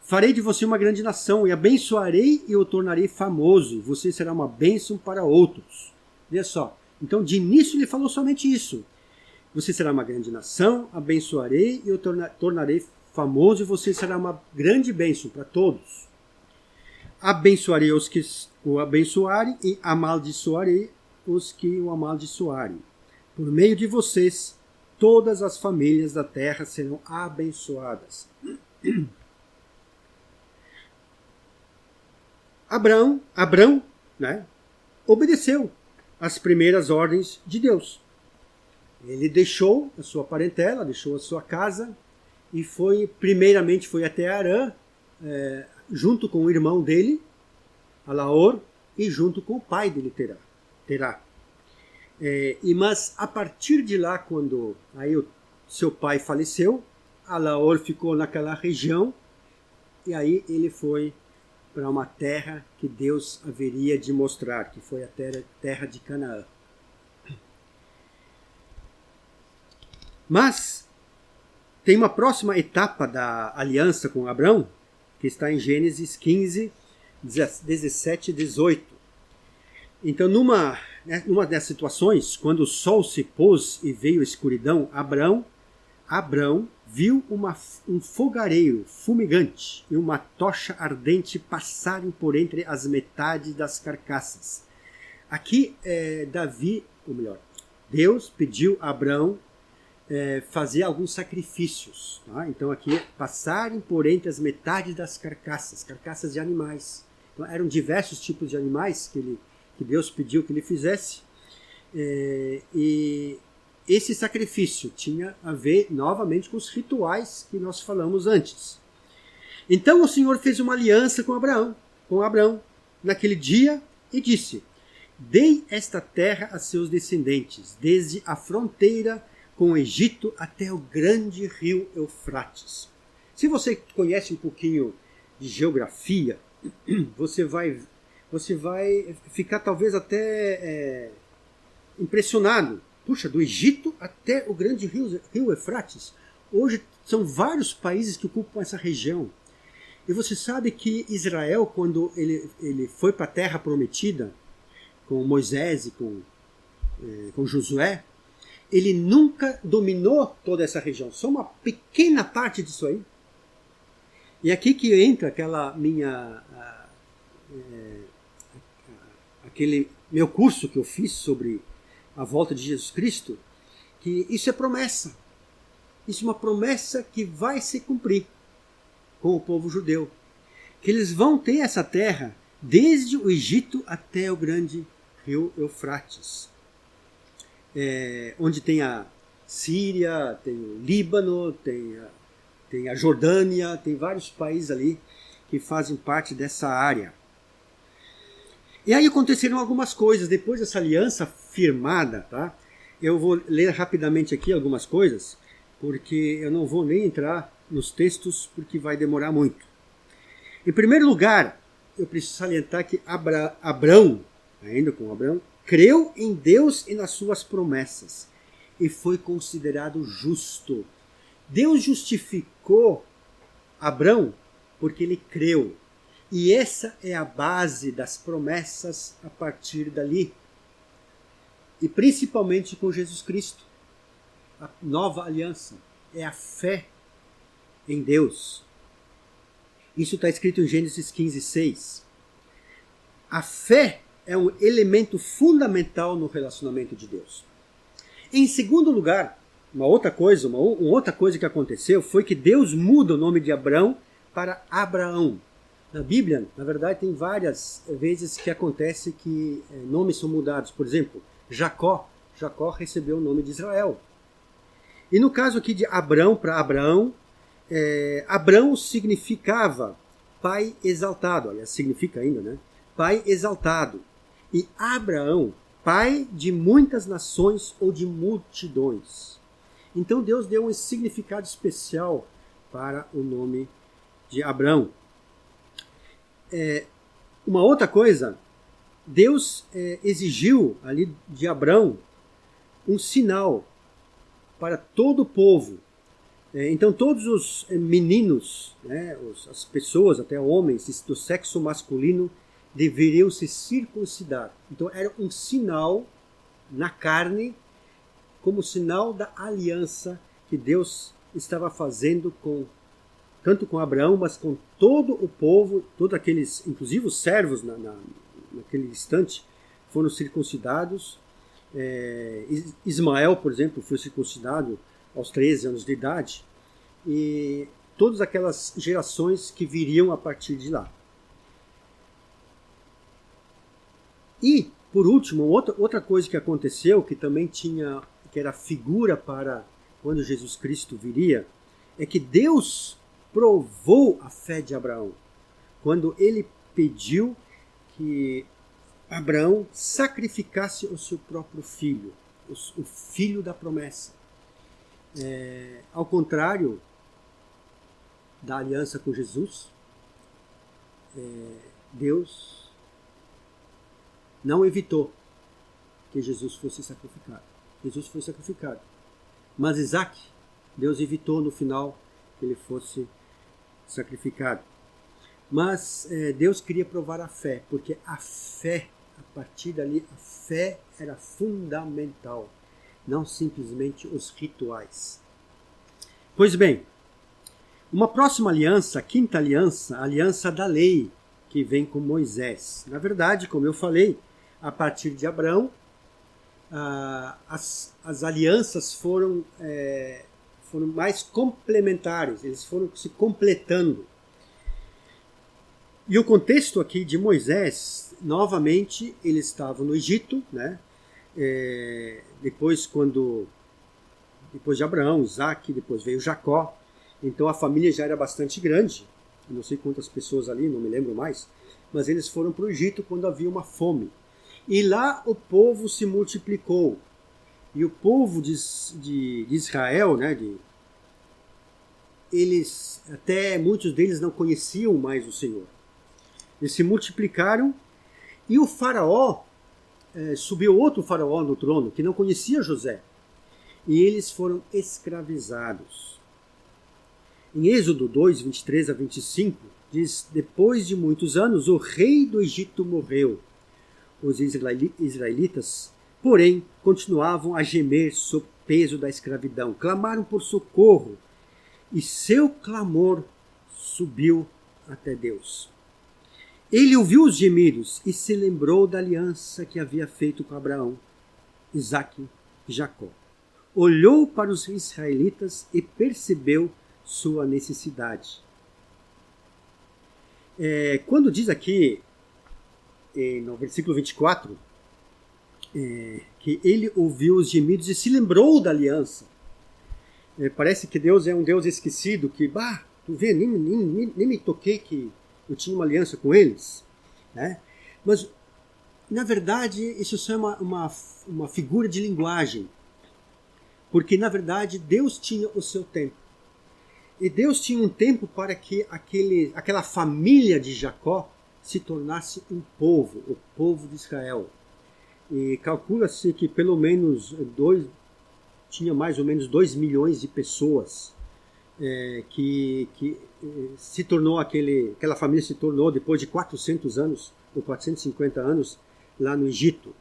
Farei de você uma grande nação e abençoarei e o tornarei famoso. Você será uma bênção para outros. Veja só. Então, de início, ele falou somente isso. Você será uma grande nação, abençoarei e o tornarei famoso e você será uma grande bênção para todos. Abençoarei os que o abençoarem e amaldiçoarei os que o amaldiçoarem. Por meio de vocês, todas as famílias da terra serão abençoadas. Abrão, né, obedeceu as primeiras ordens de Deus. Ele deixou a sua parentela, deixou a sua casa e primeiramente foi até Arã, junto com o irmão dele, Alaor, e junto com o pai dele, Terá. Mas a partir de lá, quando seu pai faleceu, Alaor ficou naquela região e aí ele foi para uma terra que Deus haveria de mostrar, que foi a terra de Canaã. Mas tem uma próxima etapa da aliança com Abrão, que está em Gênesis 15, 17 e 18. Então, numa das situações, quando o sol se pôs e veio a escuridão, Abrão viu um fogareiro fumegante e uma tocha ardente passarem por entre as metades das carcaças. Aqui, Deus pediu a Abrão fazer alguns sacrifícios. Tá? Então aqui, passarem por entre as metades das carcaças de animais. Então, eram diversos tipos de animais que Deus pediu que ele fizesse. E esse sacrifício tinha a ver novamente com os rituais que nós falamos antes. Então o Senhor fez uma aliança com Abrão naquele dia e disse: dei esta terra a seus descendentes, desde a fronteira com o Egito até o grande rio Eufrates. Se você conhece um pouquinho de geografia, você vai ficar talvez até impressionado. Puxa, do Egito até o grande rio Eufrates. Hoje são vários países que ocupam essa região. E você sabe que Israel, quando ele foi para a terra prometida, com Moisés e com Josué, ele nunca dominou toda essa região, só uma pequena parte disso aí. E aqui que entra aquela aquele meu curso que eu fiz sobre a volta de Jesus Cristo, que isso é promessa. Isso é uma promessa que vai se cumprir com o povo judeu. Que eles vão ter essa terra desde o Egito até o grande rio Eufrates. Onde tem a Síria, tem o Líbano, tem a Jordânia, tem vários países ali que fazem parte dessa área. E aí aconteceram algumas coisas depois dessa aliança firmada, tá? Eu vou ler rapidamente aqui algumas coisas, porque eu não vou nem entrar nos textos, porque vai demorar muito. Em primeiro lugar, eu preciso salientar que Abraão, ainda com Abraão, creu em Deus e nas suas promessas, e foi considerado justo. Deus justificou Abraão porque ele creu. E essa é a base das promessas a partir dali. E principalmente com Jesus Cristo. A nova aliança é a fé em Deus. Isso está escrito em Gênesis 15:6. A fé é um elemento fundamental no relacionamento de Deus. Em segundo lugar, uma outra coisa que aconteceu foi que Deus muda o nome de Abraão para Abraão. Na Bíblia, na verdade, tem várias vezes que acontece que nomes são mudados. Por exemplo, Jacó recebeu o nome de Israel. E no caso aqui de Abrão para Abraão, Abrão significava pai exaltado. Aliás, significa ainda, né? Pai exaltado. E Abraão, pai de muitas nações ou de multidões. Então Deus deu um significado especial para o nome de Abrão. Uma outra coisa, Deus exigiu ali de Abrão um sinal para todo o povo. Então todos os meninos, né, as pessoas, até homens do sexo masculino, deveriam se circuncidar. Então era um sinal na carne, como sinal da aliança que Deus estava fazendo tanto com Abraão, mas com todo o povo, todos aqueles, inclusive os servos naquele instante, foram circuncidados. Ismael, por exemplo, foi circuncidado aos 13 anos de idade, e todas aquelas gerações que viriam a partir de lá. E, por último, outra coisa que aconteceu, que também que era figura para quando Jesus Cristo viria, é que Deus provou a fé de Abraão, quando ele pediu que Abraão sacrificasse o seu próprio filho, o filho da promessa. Ao contrário da aliança com Jesus, Deus não evitou que Jesus fosse sacrificado. Jesus foi sacrificado. Mas Isaac, Deus evitou no final que ele fosse sacrificado. Mas Deus queria provar a fé, porque a fé, a partir dali, a fé era fundamental, não simplesmente os rituais. Pois bem, uma próxima aliança, a quinta aliança, a aliança da lei, que vem com Moisés. Na verdade, como eu falei, a partir de Abraão, as alianças foram mais complementares, eles foram se completando. E o contexto aqui de Moisés, novamente, ele estava no Egito, né? Depois de Abraão, Isaac, depois veio Jacó. Então a família já era bastante grande, não sei quantas pessoas ali, não me lembro mais, mas eles foram para o Egito quando havia uma fome. E lá o povo se multiplicou. E o povo de Israel, né, muitos deles não conheciam mais o Senhor. Eles se multiplicaram e o faraó, subiu outro faraó no trono que não conhecia José. E eles foram escravizados. Em Êxodo 2, 23 a 25, diz: depois de muitos anos, o rei do Egito morreu. Os israelitas, porém, continuavam a gemer peso da escravidão, clamaram por socorro, e seu clamor subiu até Deus. Ele ouviu os gemidos e se lembrou da aliança que havia feito com Abraão, Isaque e Jacó. Olhou para os israelitas e percebeu sua necessidade. Quando diz aqui, no versículo 24, que ele ouviu os gemidos e se lembrou da aliança. Parece que Deus é um Deus esquecido, que, tu vê, nem me toquei que eu tinha uma aliança com eles. Né? Mas, na verdade, isso só é uma figura de linguagem. Porque, na verdade, Deus tinha o seu tempo. E Deus tinha um tempo para que aquela família de Jacó se tornasse um povo, o povo de Israel. E calcula-se que pelo menos tinha mais ou menos 2 milhões de pessoas que se tornou aquela família se tornou depois de 400 anos ou 450 anos lá no Egito.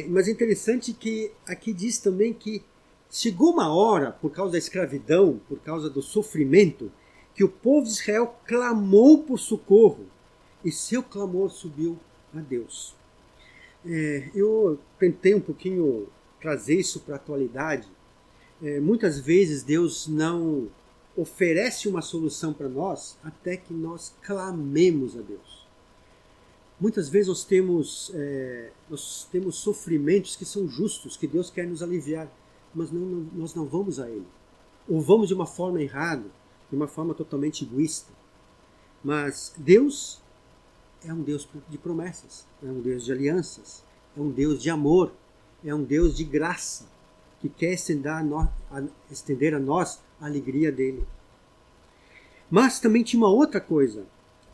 Mas é interessante que aqui diz também que chegou uma hora, por causa da escravidão, por causa do sofrimento, que o povo de Israel clamou por socorro e seu clamor subiu a Deus. Eu tentei um pouquinho trazer isso para a atualidade. Muitas vezes Deus não oferece uma solução para nós até que nós clamemos a Deus. Muitas vezes nós temos sofrimentos que são justos, que Deus quer nos aliviar, mas nós não vamos a Ele. Ou vamos de uma forma errada, de uma forma totalmente egoísta. Mas Deus é um Deus de promessas, é um Deus de alianças, é um Deus de amor, é um Deus de graça, que quer estender a nós a alegria dele. Mas também tinha uma outra coisa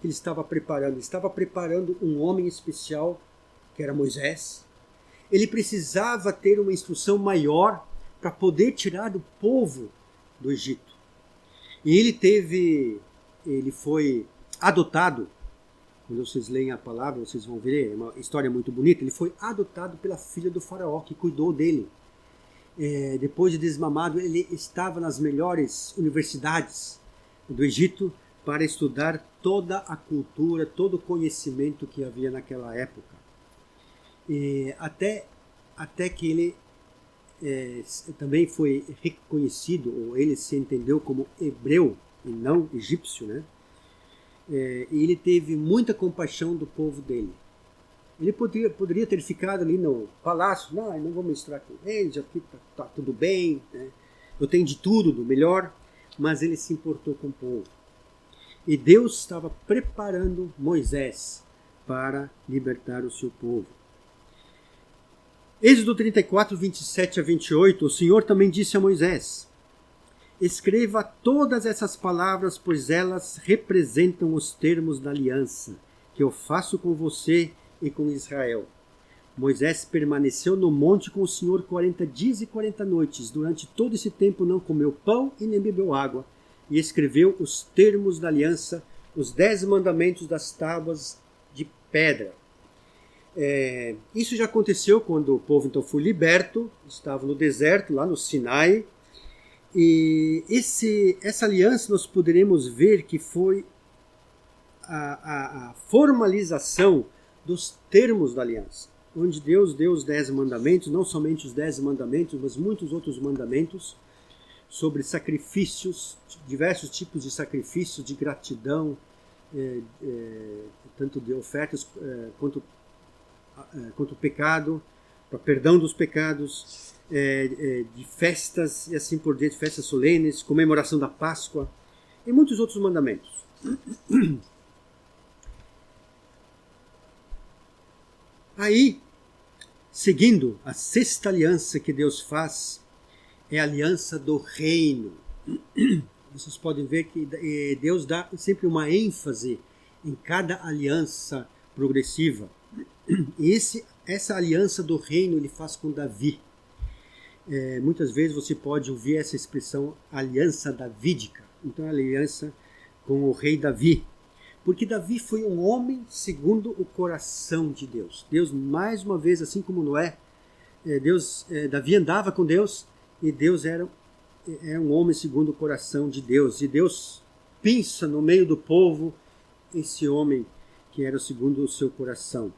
que ele estava preparando. Ele estava preparando um homem especial, que era Moisés. Ele precisava ter uma instrução maior para poder tirar o povo do Egito. E ele foi adotado. Quando vocês leem a palavra, vocês vão ver, é uma história muito bonita. Ele foi adotado pela filha do faraó, que cuidou dele. Depois de desmamado, ele estava nas melhores universidades do Egito para estudar toda a cultura, todo o conhecimento que havia naquela época. Até que ele também foi reconhecido, ou ele se entendeu como hebreu e não egípcio, né? E ele teve muita compaixão do povo dele. Ele poderia ter ficado ali no palácio, não vou misturar com eles, já está tudo bem, né? Eu tenho de tudo, do melhor, mas ele se importou com o povo. E Deus estava preparando Moisés para libertar o seu povo. Êxodo 34, 27 a 28, o Senhor também disse a Moisés: escreva todas essas palavras, pois elas representam os termos da aliança que eu faço com você e com Israel. Moisés permaneceu no monte com o Senhor 40 dias e 40 noites. Durante todo esse tempo não comeu pão e nem bebeu água. E escreveu os termos da aliança, os 10 mandamentos das tábuas de pedra. Isso já aconteceu quando o povo então foi liberto, estava no deserto, lá no Sinai. E essa aliança nós poderemos ver que foi a formalização dos termos da aliança, onde Deus deu os 10 mandamentos, não somente os 10 mandamentos, mas muitos outros mandamentos sobre sacrifícios, diversos tipos de sacrifícios, de gratidão, tanto de ofertas quanto pecado, para perdão dos pecados, de festas e assim por diante, festas solenes, comemoração da Páscoa e muitos outros mandamentos. Aí, seguindo a 6ª aliança que Deus faz, é a aliança do reino. Vocês podem ver que Deus dá sempre uma ênfase em cada aliança progressiva. E essa aliança do reino ele faz com Davi. Muitas vezes você pode ouvir essa expressão aliança davídica. Então a aliança com o rei Davi. Porque Davi foi um homem segundo o coração de Deus. Deus, mais uma vez, assim como Noé, Davi andava com Deus e Deus era um homem segundo o coração de Deus. E Deus pinça no meio do povo esse homem que era segundo o seu coração.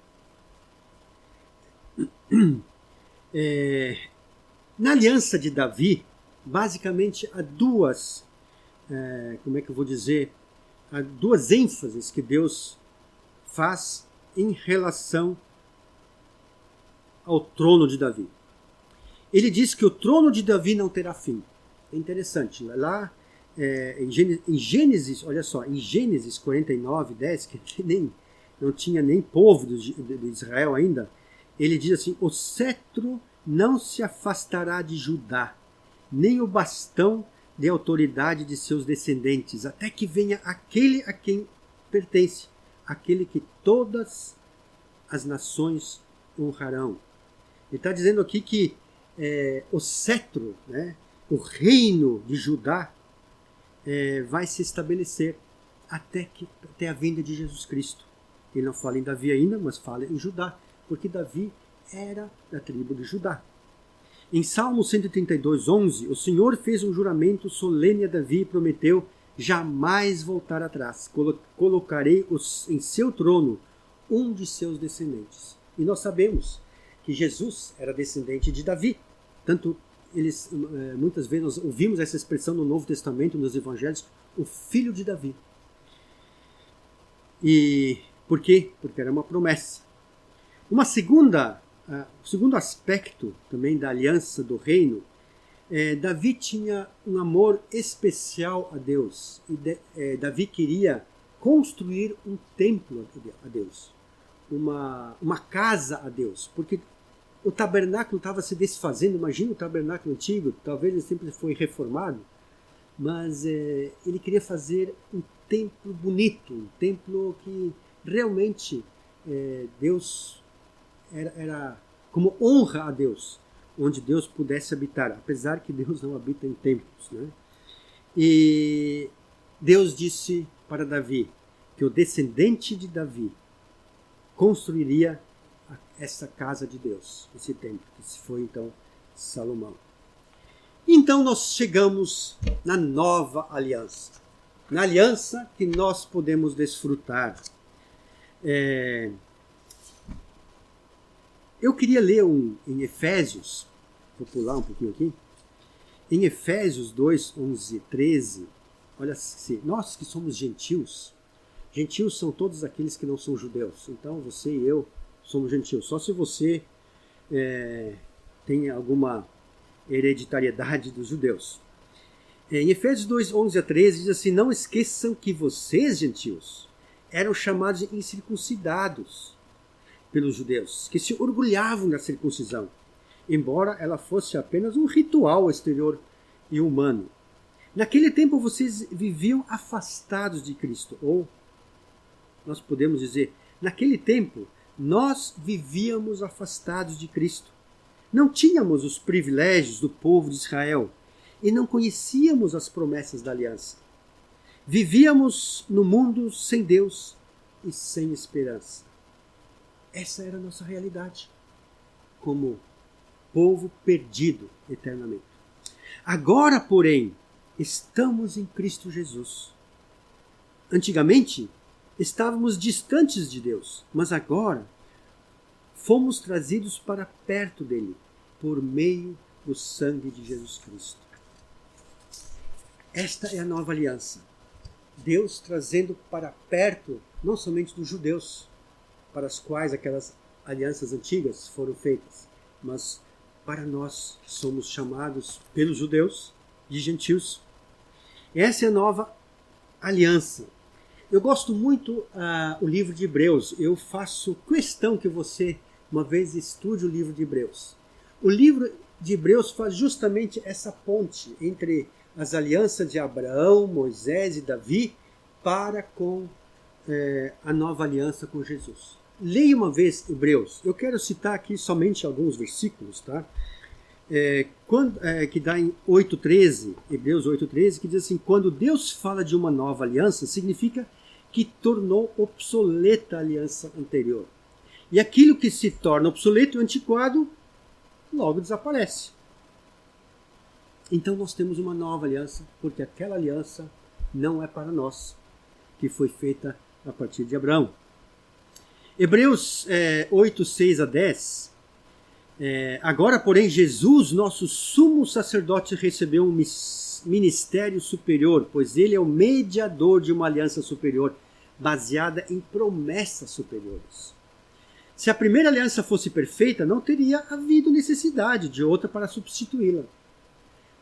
Na aliança de Davi, basicamente há duas, há duas ênfases que Deus faz em relação ao trono de Davi. Ele diz que o trono de Davi não terá fim. É interessante. Lá em Gênesis, olha só, em Gênesis 49:10, que não tinha nem povo de Israel ainda, ele diz assim: o cetro não se afastará de Judá, nem o bastão de autoridade de seus descendentes, até que venha aquele a quem pertence, aquele que todas as nações honrarão. Ele está dizendo aqui que o cetro, né, o reino de Judá, vai se estabelecer até a vinda de Jesus Cristo. Ele não fala em Davi ainda, mas fala em Judá, porque Davi era da tribo de Judá. Em Salmo 132:11, o Senhor fez um juramento solene a Davi e prometeu jamais voltar atrás. Colocarei em seu trono um de seus descendentes. E nós sabemos que Jesus era descendente de Davi. Tanto muitas vezes nós ouvimos essa expressão no Novo Testamento, nos Evangelhos, o filho de Davi. E por quê? Porque era uma promessa. O segundo aspecto também da aliança do reino, Davi tinha um amor especial a Deus. E Davi queria construir um templo a Deus, uma casa a Deus, porque o tabernáculo estava se desfazendo. Imagina o tabernáculo antigo, talvez ele sempre foi reformado, mas ele queria fazer um templo bonito, um templo que realmente Deus era como honra a Deus, onde Deus pudesse habitar, apesar que Deus não habita em templos, né? E Deus disse para Davi que o descendente de Davi construiria essa casa de Deus, esse templo, que foi então Salomão. Então nós chegamos na nova aliança, na aliança que nós podemos desfrutar. Eu queria ler em Efésios, vou pular um pouquinho aqui, em Efésios 2:11-13, olha assim: nós que somos gentios são todos aqueles que não são judeus, então você e eu somos gentios, só se você tem alguma hereditariedade dos judeus. Em Efésios 2:11-13 diz assim: não esqueçam que vocês, gentios, eram chamados de incircuncidados pelos judeus, que se orgulhavam da circuncisão, embora ela fosse apenas um ritual exterior e humano. Naquele tempo vocês viviam afastados de Cristo, ou nós podemos dizer, naquele tempo nós vivíamos afastados de Cristo. Não tínhamos os privilégios do povo de Israel e não conhecíamos as promessas da aliança. Vivíamos no mundo sem Deus e sem esperança. Essa era a nossa realidade, como povo perdido eternamente. Agora, porém, estamos em Cristo Jesus. Antigamente, estávamos distantes de Deus, mas agora fomos trazidos para perto dele, por meio do sangue de Jesus Cristo. Esta é a nova aliança. Deus trazendo para perto, não somente dos judeus, para as quais aquelas alianças antigas foram feitas, mas para nós que somos chamados pelos judeus de gentios. Essa é a nova aliança. Eu gosto muito o livro de Hebreus. Eu faço questão que você uma vez estude o livro de Hebreus. O livro de Hebreus faz justamente essa ponte entre as alianças de Abraão, Moisés e Davi para com a nova aliança com Jesus. Leia uma vez Hebreus. Eu quero citar aqui somente alguns versículos, tá? Que dá em 8:13, Hebreus 8:13, que diz assim: quando Deus fala de uma nova aliança, significa que tornou obsoleta a aliança anterior. E aquilo que se torna obsoleto e antiquado logo desaparece. Então nós temos uma nova aliança, porque aquela aliança não é para nós, que foi feita a partir de Abraão. Hebreus 8, 6 a 10. Agora, porém, Jesus, nosso sumo sacerdote, recebeu um ministério superior, pois ele é o mediador de uma aliança superior, baseada em promessas superiores. Se a primeira aliança fosse perfeita, não teria havido necessidade de outra para substituí-la.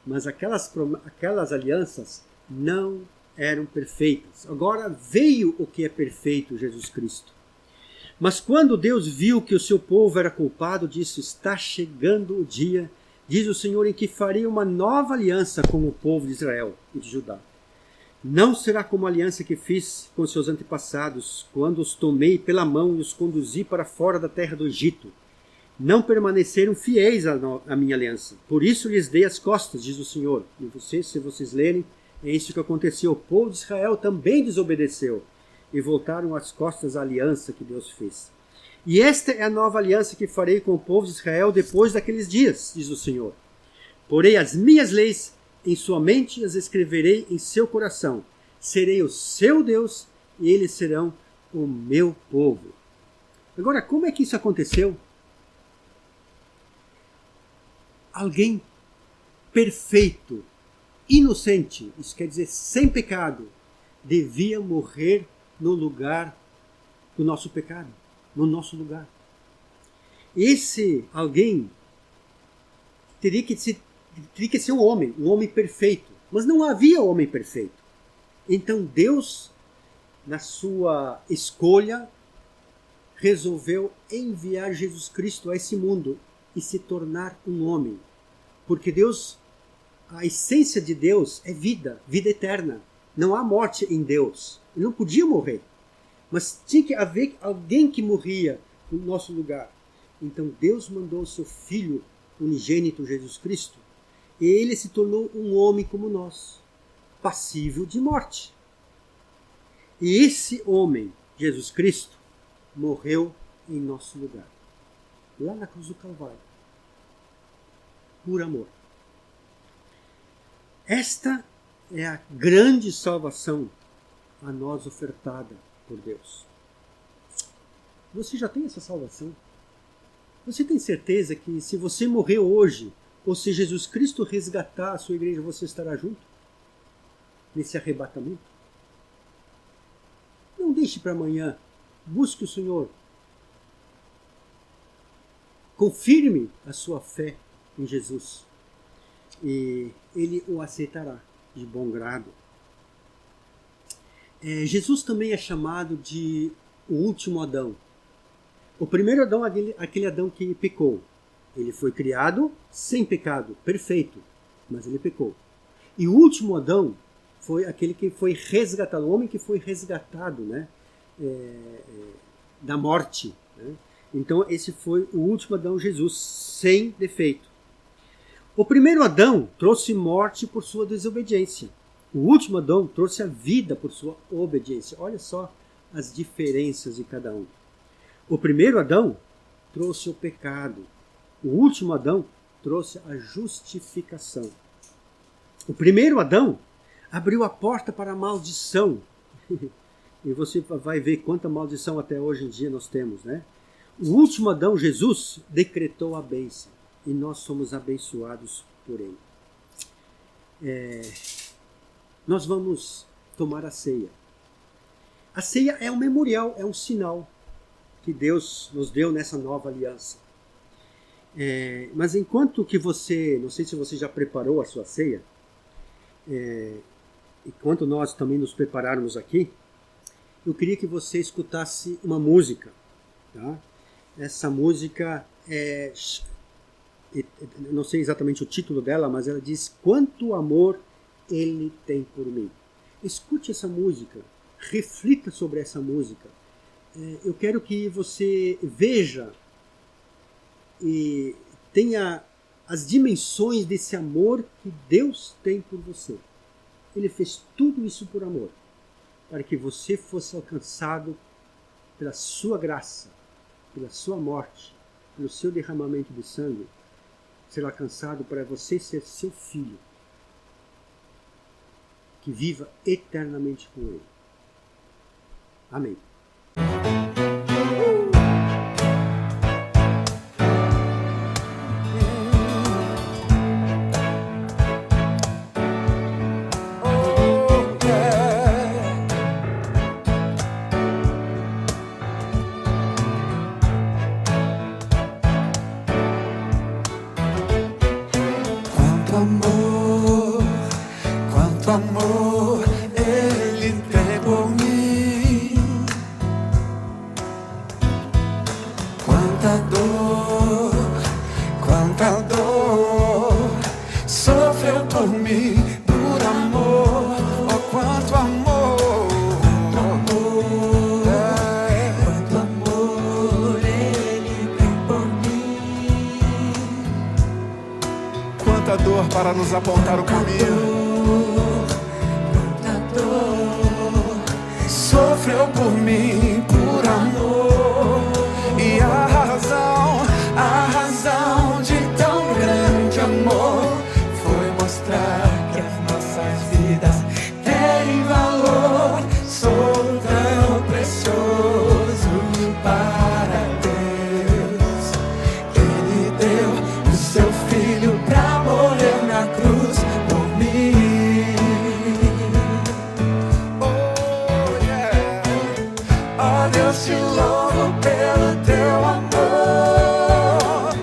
Mas aquelas alianças não eram perfeitas. Agora veio o que é perfeito, Jesus Cristo. Mas quando Deus viu que o seu povo era culpado disso, está chegando o dia, diz o Senhor, em que farei uma nova aliança com o povo de Israel e de Judá. Não será como a aliança que fiz com seus antepassados, quando os tomei pela mão e os conduzi para fora da terra do Egito. Não permaneceram fiéis à minha aliança. Por isso lhes dei as costas, diz o Senhor. E se vocês lerem, é isso que aconteceu. O povo de Israel também desobedeceu e voltaram as costas à aliança que Deus fez. E esta é a nova aliança que farei com o povo de Israel depois daqueles dias, diz o Senhor. Porei as minhas leis em sua mente e as escreverei em seu coração. Serei o seu Deus e eles serão o meu povo. Agora, como é que isso aconteceu? Alguém perfeito, inocente, isso quer dizer sem pecado, devia morrer no lugar do nosso pecado, no nosso lugar. Esse alguém teria que ser um homem perfeito, mas não havia homem perfeito. Então Deus, na sua escolha, resolveu enviar Jesus Cristo a esse mundo e se tornar um homem. Porque Deus, a essência de Deus é vida, vida eterna. Não há morte em Deus. Ele não podia morrer. Mas tinha que haver alguém que morria no nosso lugar. Então Deus mandou o seu Filho unigênito, Jesus Cristo, e ele se tornou um homem como nós, passível de morte. E esse homem, Jesus Cristo, morreu em nosso lugar, lá na cruz do Calvário, por amor. Esta é a grande salvação a nós ofertada por Deus. Você já tem essa salvação? Você tem certeza que se você morrer hoje, ou se Jesus Cristo resgatar a sua igreja, você estará junto? Nesse arrebatamento? Não deixe para amanhã. Busque o Senhor. Confirme a sua fé em Jesus. E Ele o aceitará de bom grado. Jesus também é chamado de o último Adão. O primeiro Adão é aquele Adão que pecou. Ele foi criado sem pecado, perfeito, mas ele pecou. E o último Adão foi aquele que foi resgatado, o homem que foi resgatado, né, da morte. Né? Então esse foi o último Adão, Jesus, sem defeito. O primeiro Adão trouxe morte por sua desobediência. O último Adão trouxe a vida por sua obediência. Olha só as diferenças de cada um. O primeiro Adão trouxe o pecado. O último Adão trouxe a justificação. O primeiro Adão abriu a porta para a maldição. E você vai ver quanta maldição até hoje em dia nós temos, né? O último Adão, Jesus, decretou a bênção. E nós somos abençoados por ele. Nós vamos tomar a ceia. A ceia é um memorial, é um sinal que Deus nos deu nessa nova aliança. Mas enquanto que você, não sei se você já preparou a sua ceia, enquanto nós também nos prepararmos aqui, eu queria que você escutasse uma música. Tá? Essa música não sei exatamente o título dela, mas ela diz: quanto amor Ele tem por mim. Escute essa música, reflita sobre essa música. Eu quero que você veja e tenha as dimensões desse amor que Deus tem por você. Ele fez tudo isso por amor, para que você fosse alcançado pela sua graça, pela sua morte, pelo seu derramamento de sangue, ser alcançado para você ser seu filho, que viva eternamente com Ele. Amém. Quanto amor Ele tem por mim, quanta dor sofreu por mim, por amor, oh quanto amor, quanto amor Ele tem por mim, Quanta dor para nos apontar o caminho. sofreu por mim, por amor, e a razão de tão grande amor foi mostrar que as nossas vidas têm valor. Sou tão precioso para Deus. Ele deu o seu filho pra morrer na cruz por mim. Oh Deus, te louvo pelo teu amor.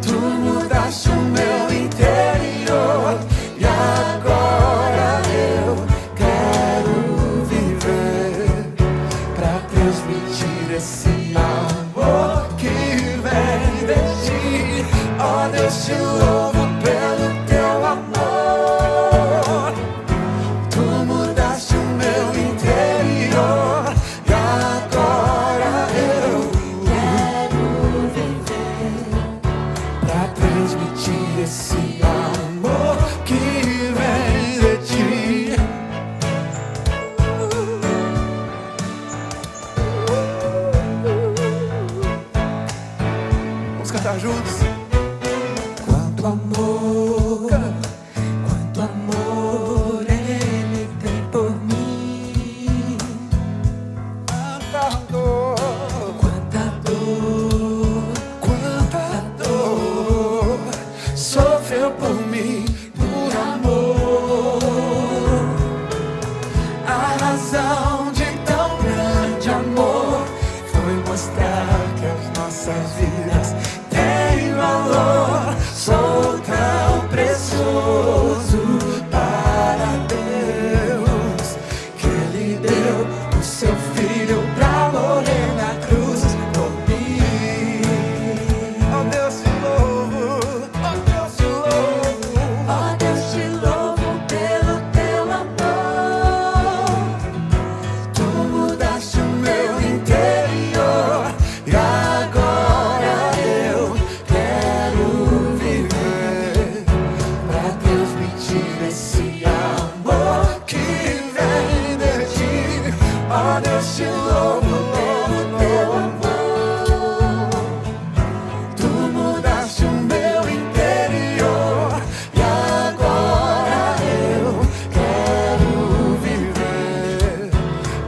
Tu mudaste o meu interior e agora eu quero viver pra transmitir esse amor que vem de ti. Oh Deus, te louvo pelo teu amor. Tu mudaste o meu interior e agora eu quero viver pra transmitir esse amor que vem de ti. Vamos cantar juntos? Quanto amor Ele tem por mim. Quanta dor, Quanta dor sofreu por mim, por amor. A razão de tão grande amor foi mostrar que as nossas vidas têm valor. Sou tão precioso para Deus que Ele deu o seu filho pra morrer na cruz por mim. oh Deus te louvo, oh Deus te louvo. Ó Deus, te louvo pelo teu amor. Tu mudaste o meu interior e agora eu quero viver pra transmitir esse amor que vem de ti. Ó Deus, te louvo pelo teu amor. Tu mudaste o meu interior e agora eu quero viver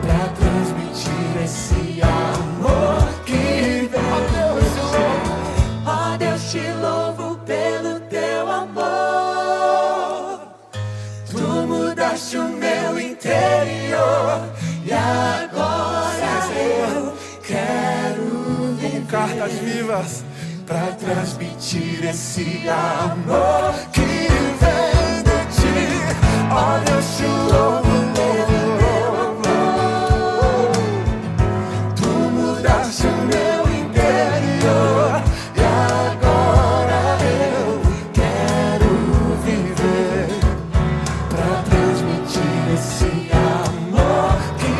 pra transmitir esse amor que vem de ti. Ó Deus, te louvo pelo teu amor. Tu mudaste o meu interior e agora eu quero viver Cartas vivas. pra transmitir esse amor que vem de ti. Ó Deus, te louvo pelo teu amor. Tu mudaste o meu interior e agora eu quero viver pra transmitir esse amor que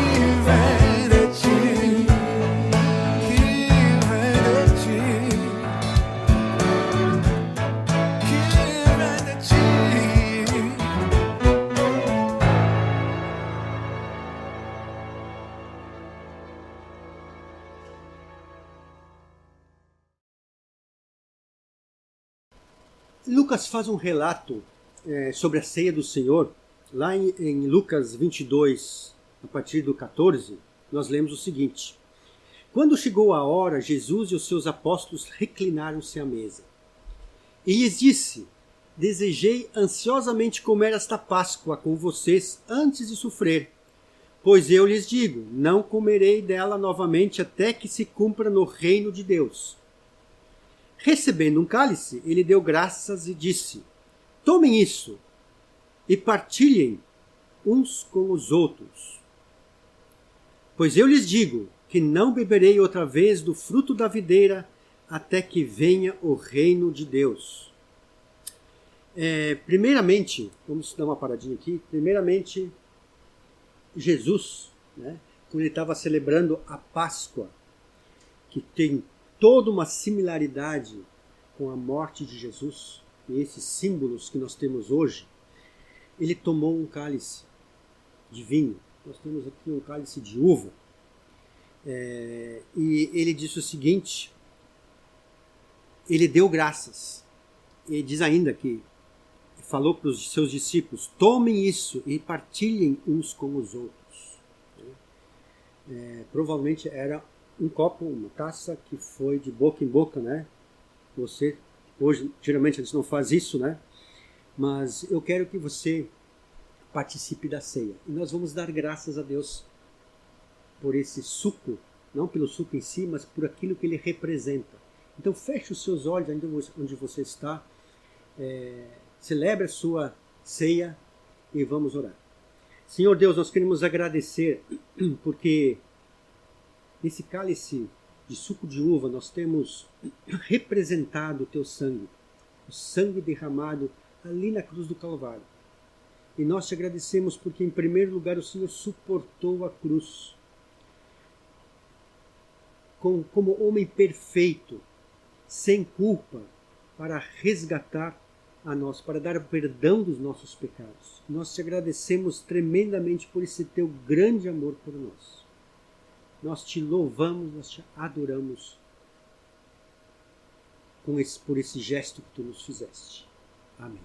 vem de ti. Que vem de ti, que vem de ti. Lucas faz um relato sobre a ceia do Senhor. Lá em Lucas 22, a partir do 14, nós lemos o seguinte: Quando chegou a hora, Jesus e os seus apóstolos reclinaram-se à mesa. E lhes disse: Desejei ansiosamente comer esta Páscoa com vocês antes de sofrer. Pois eu lhes digo, não comerei dela novamente até que se cumpra no reino de Deus. Recebendo um cálice, ele deu graças e disse: Tomem isso e partilhem uns com os outros. Pois eu lhes digo que não beberei outra vez do fruto da videira até que venha o reino de Deus. Primeiramente, vamos dar uma paradinha aqui. Primeiramente, Jesus, quando ele estava celebrando a Páscoa, que tem toda uma similaridade com a morte de Jesus, e esses símbolos que nós temos hoje, ele tomou um cálice de vinho. Nós temos aqui um cálice de uva. E ele disse o seguinte, ele deu graças. E diz ainda que falou para os seus discípulos: tomem isso e partilhem uns com os outros. Provavelmente era um copo, uma taça que foi de boca em boca, Você, hoje, geralmente a gente não faz isso, Mas eu quero que você participe da ceia. E nós vamos dar graças a Deus por esse suco, não pelo suco em si, mas por aquilo que ele representa. Então feche os seus olhos onde você está, celebre a sua ceia e vamos orar. Senhor Deus, nós queremos agradecer porque nesse cálice de suco de uva nós temos representado o teu sangue, o sangue derramado ali na cruz do Calvário. E nós te agradecemos porque em primeiro lugar o Senhor suportou a cruz como homem perfeito, sem culpa, para resgatar a nós, para dar o perdão dos nossos pecados. Nós te agradecemos tremendamente por esse teu grande amor por nós. Nós te louvamos, nós te adoramos por esse gesto que tu nos fizeste. Amém.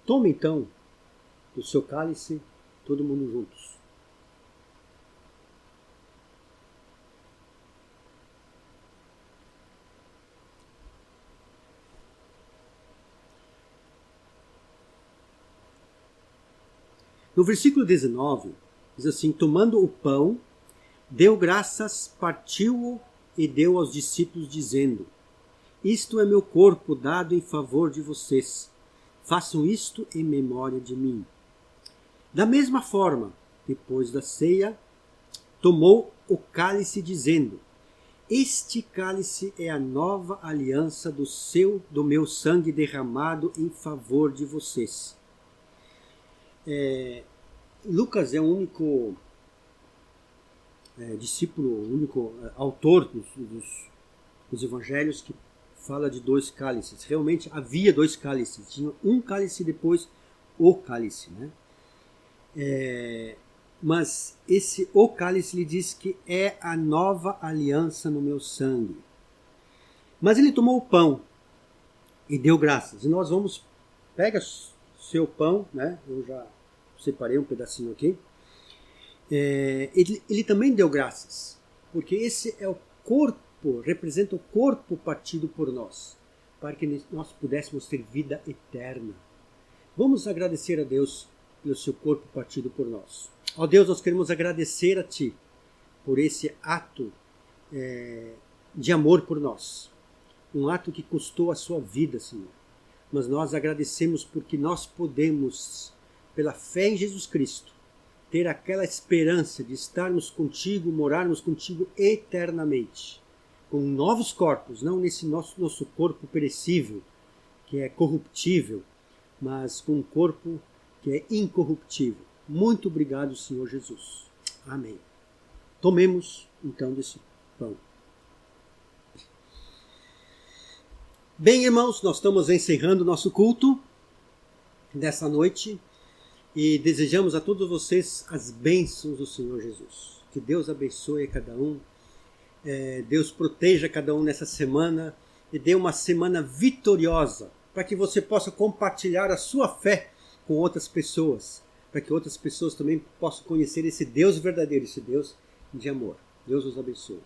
Tome então o seu cálice, todo mundo juntos. No versículo 19, diz assim: tomando o pão, deu graças, partiu-o e deu aos discípulos, dizendo: isto é meu corpo dado em favor de vocês. Façam isto em memória de mim. Da mesma forma, depois da ceia, tomou o cálice, dizendo: este cálice é a nova aliança do meu sangue derramado em favor de vocês. Lucas é o único discípulo, o único autor dos evangelhos que fala de dois cálices. Realmente havia dois cálices. Tinha um cálice e depois o cálice. Mas o cálice lhe diz que é a nova aliança no meu sangue. Mas ele tomou o pão e deu graças. E nós vamos... Pega seu pão, eu já separei um pedacinho aqui. Ele também deu graças, porque esse é o corpo, representa o corpo partido por nós, para que nós pudéssemos ter vida eterna. Vamos agradecer a Deus pelo seu corpo partido por nós. Ó Deus, nós queremos agradecer a Ti por esse ato de amor por nós, um ato que custou a sua vida, Senhor. Mas nós agradecemos porque nós podemos, pela fé em Jesus Cristo, ter aquela esperança de estarmos contigo, morarmos contigo eternamente, com novos corpos, não nesse nosso corpo perecível, que é corruptível, mas com um corpo que é incorruptível. Muito obrigado, Senhor Jesus. Amém. Tomemos, então, desse pão. Bem, irmãos, nós estamos encerrando o nosso culto dessa noite e desejamos a todos vocês as bênçãos do Senhor Jesus. Que Deus abençoe cada um, Deus proteja cada um nessa semana e dê uma semana vitoriosa para que você possa compartilhar a sua fé com outras pessoas, para que outras pessoas também possam conhecer esse Deus verdadeiro, esse Deus de amor. Deus os abençoe.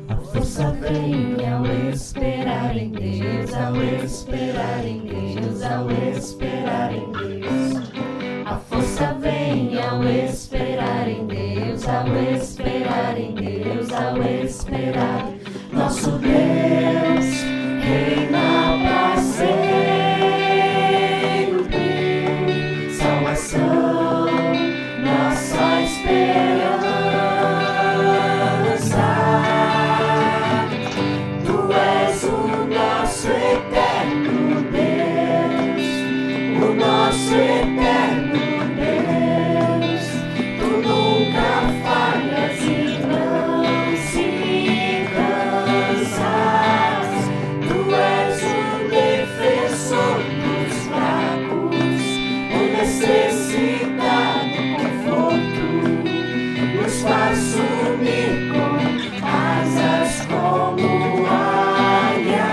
A força vem ao esperar em Deus, ao esperar em Deus, ao esperar em Deus. A força vem ao esperar em Deus, ao esperar em Deus, ao esperar. Nosso Deus reina para sempre. Salvação, nossa esperança. Tu és o nosso eterno Deus, o nosso eterno Deus. Tu nunca falhas e não se cansas. Tu és o defensor dos fracos, o necessitado conforto. Nos faz subir com asas como águia.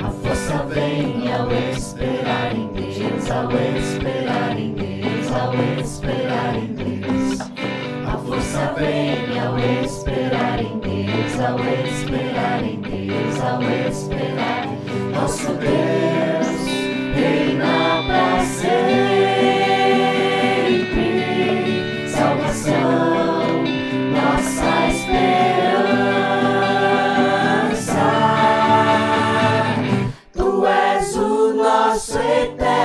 A força vem ao esperar em Deus, ao esperar em Deus, ao esperar em Deus. A força vem ao esperar em Deus, ao esperar em Deus, ao esperar. Nosso Deus reina para sempre. Salvação, nossa esperança. Tu és o nosso eterno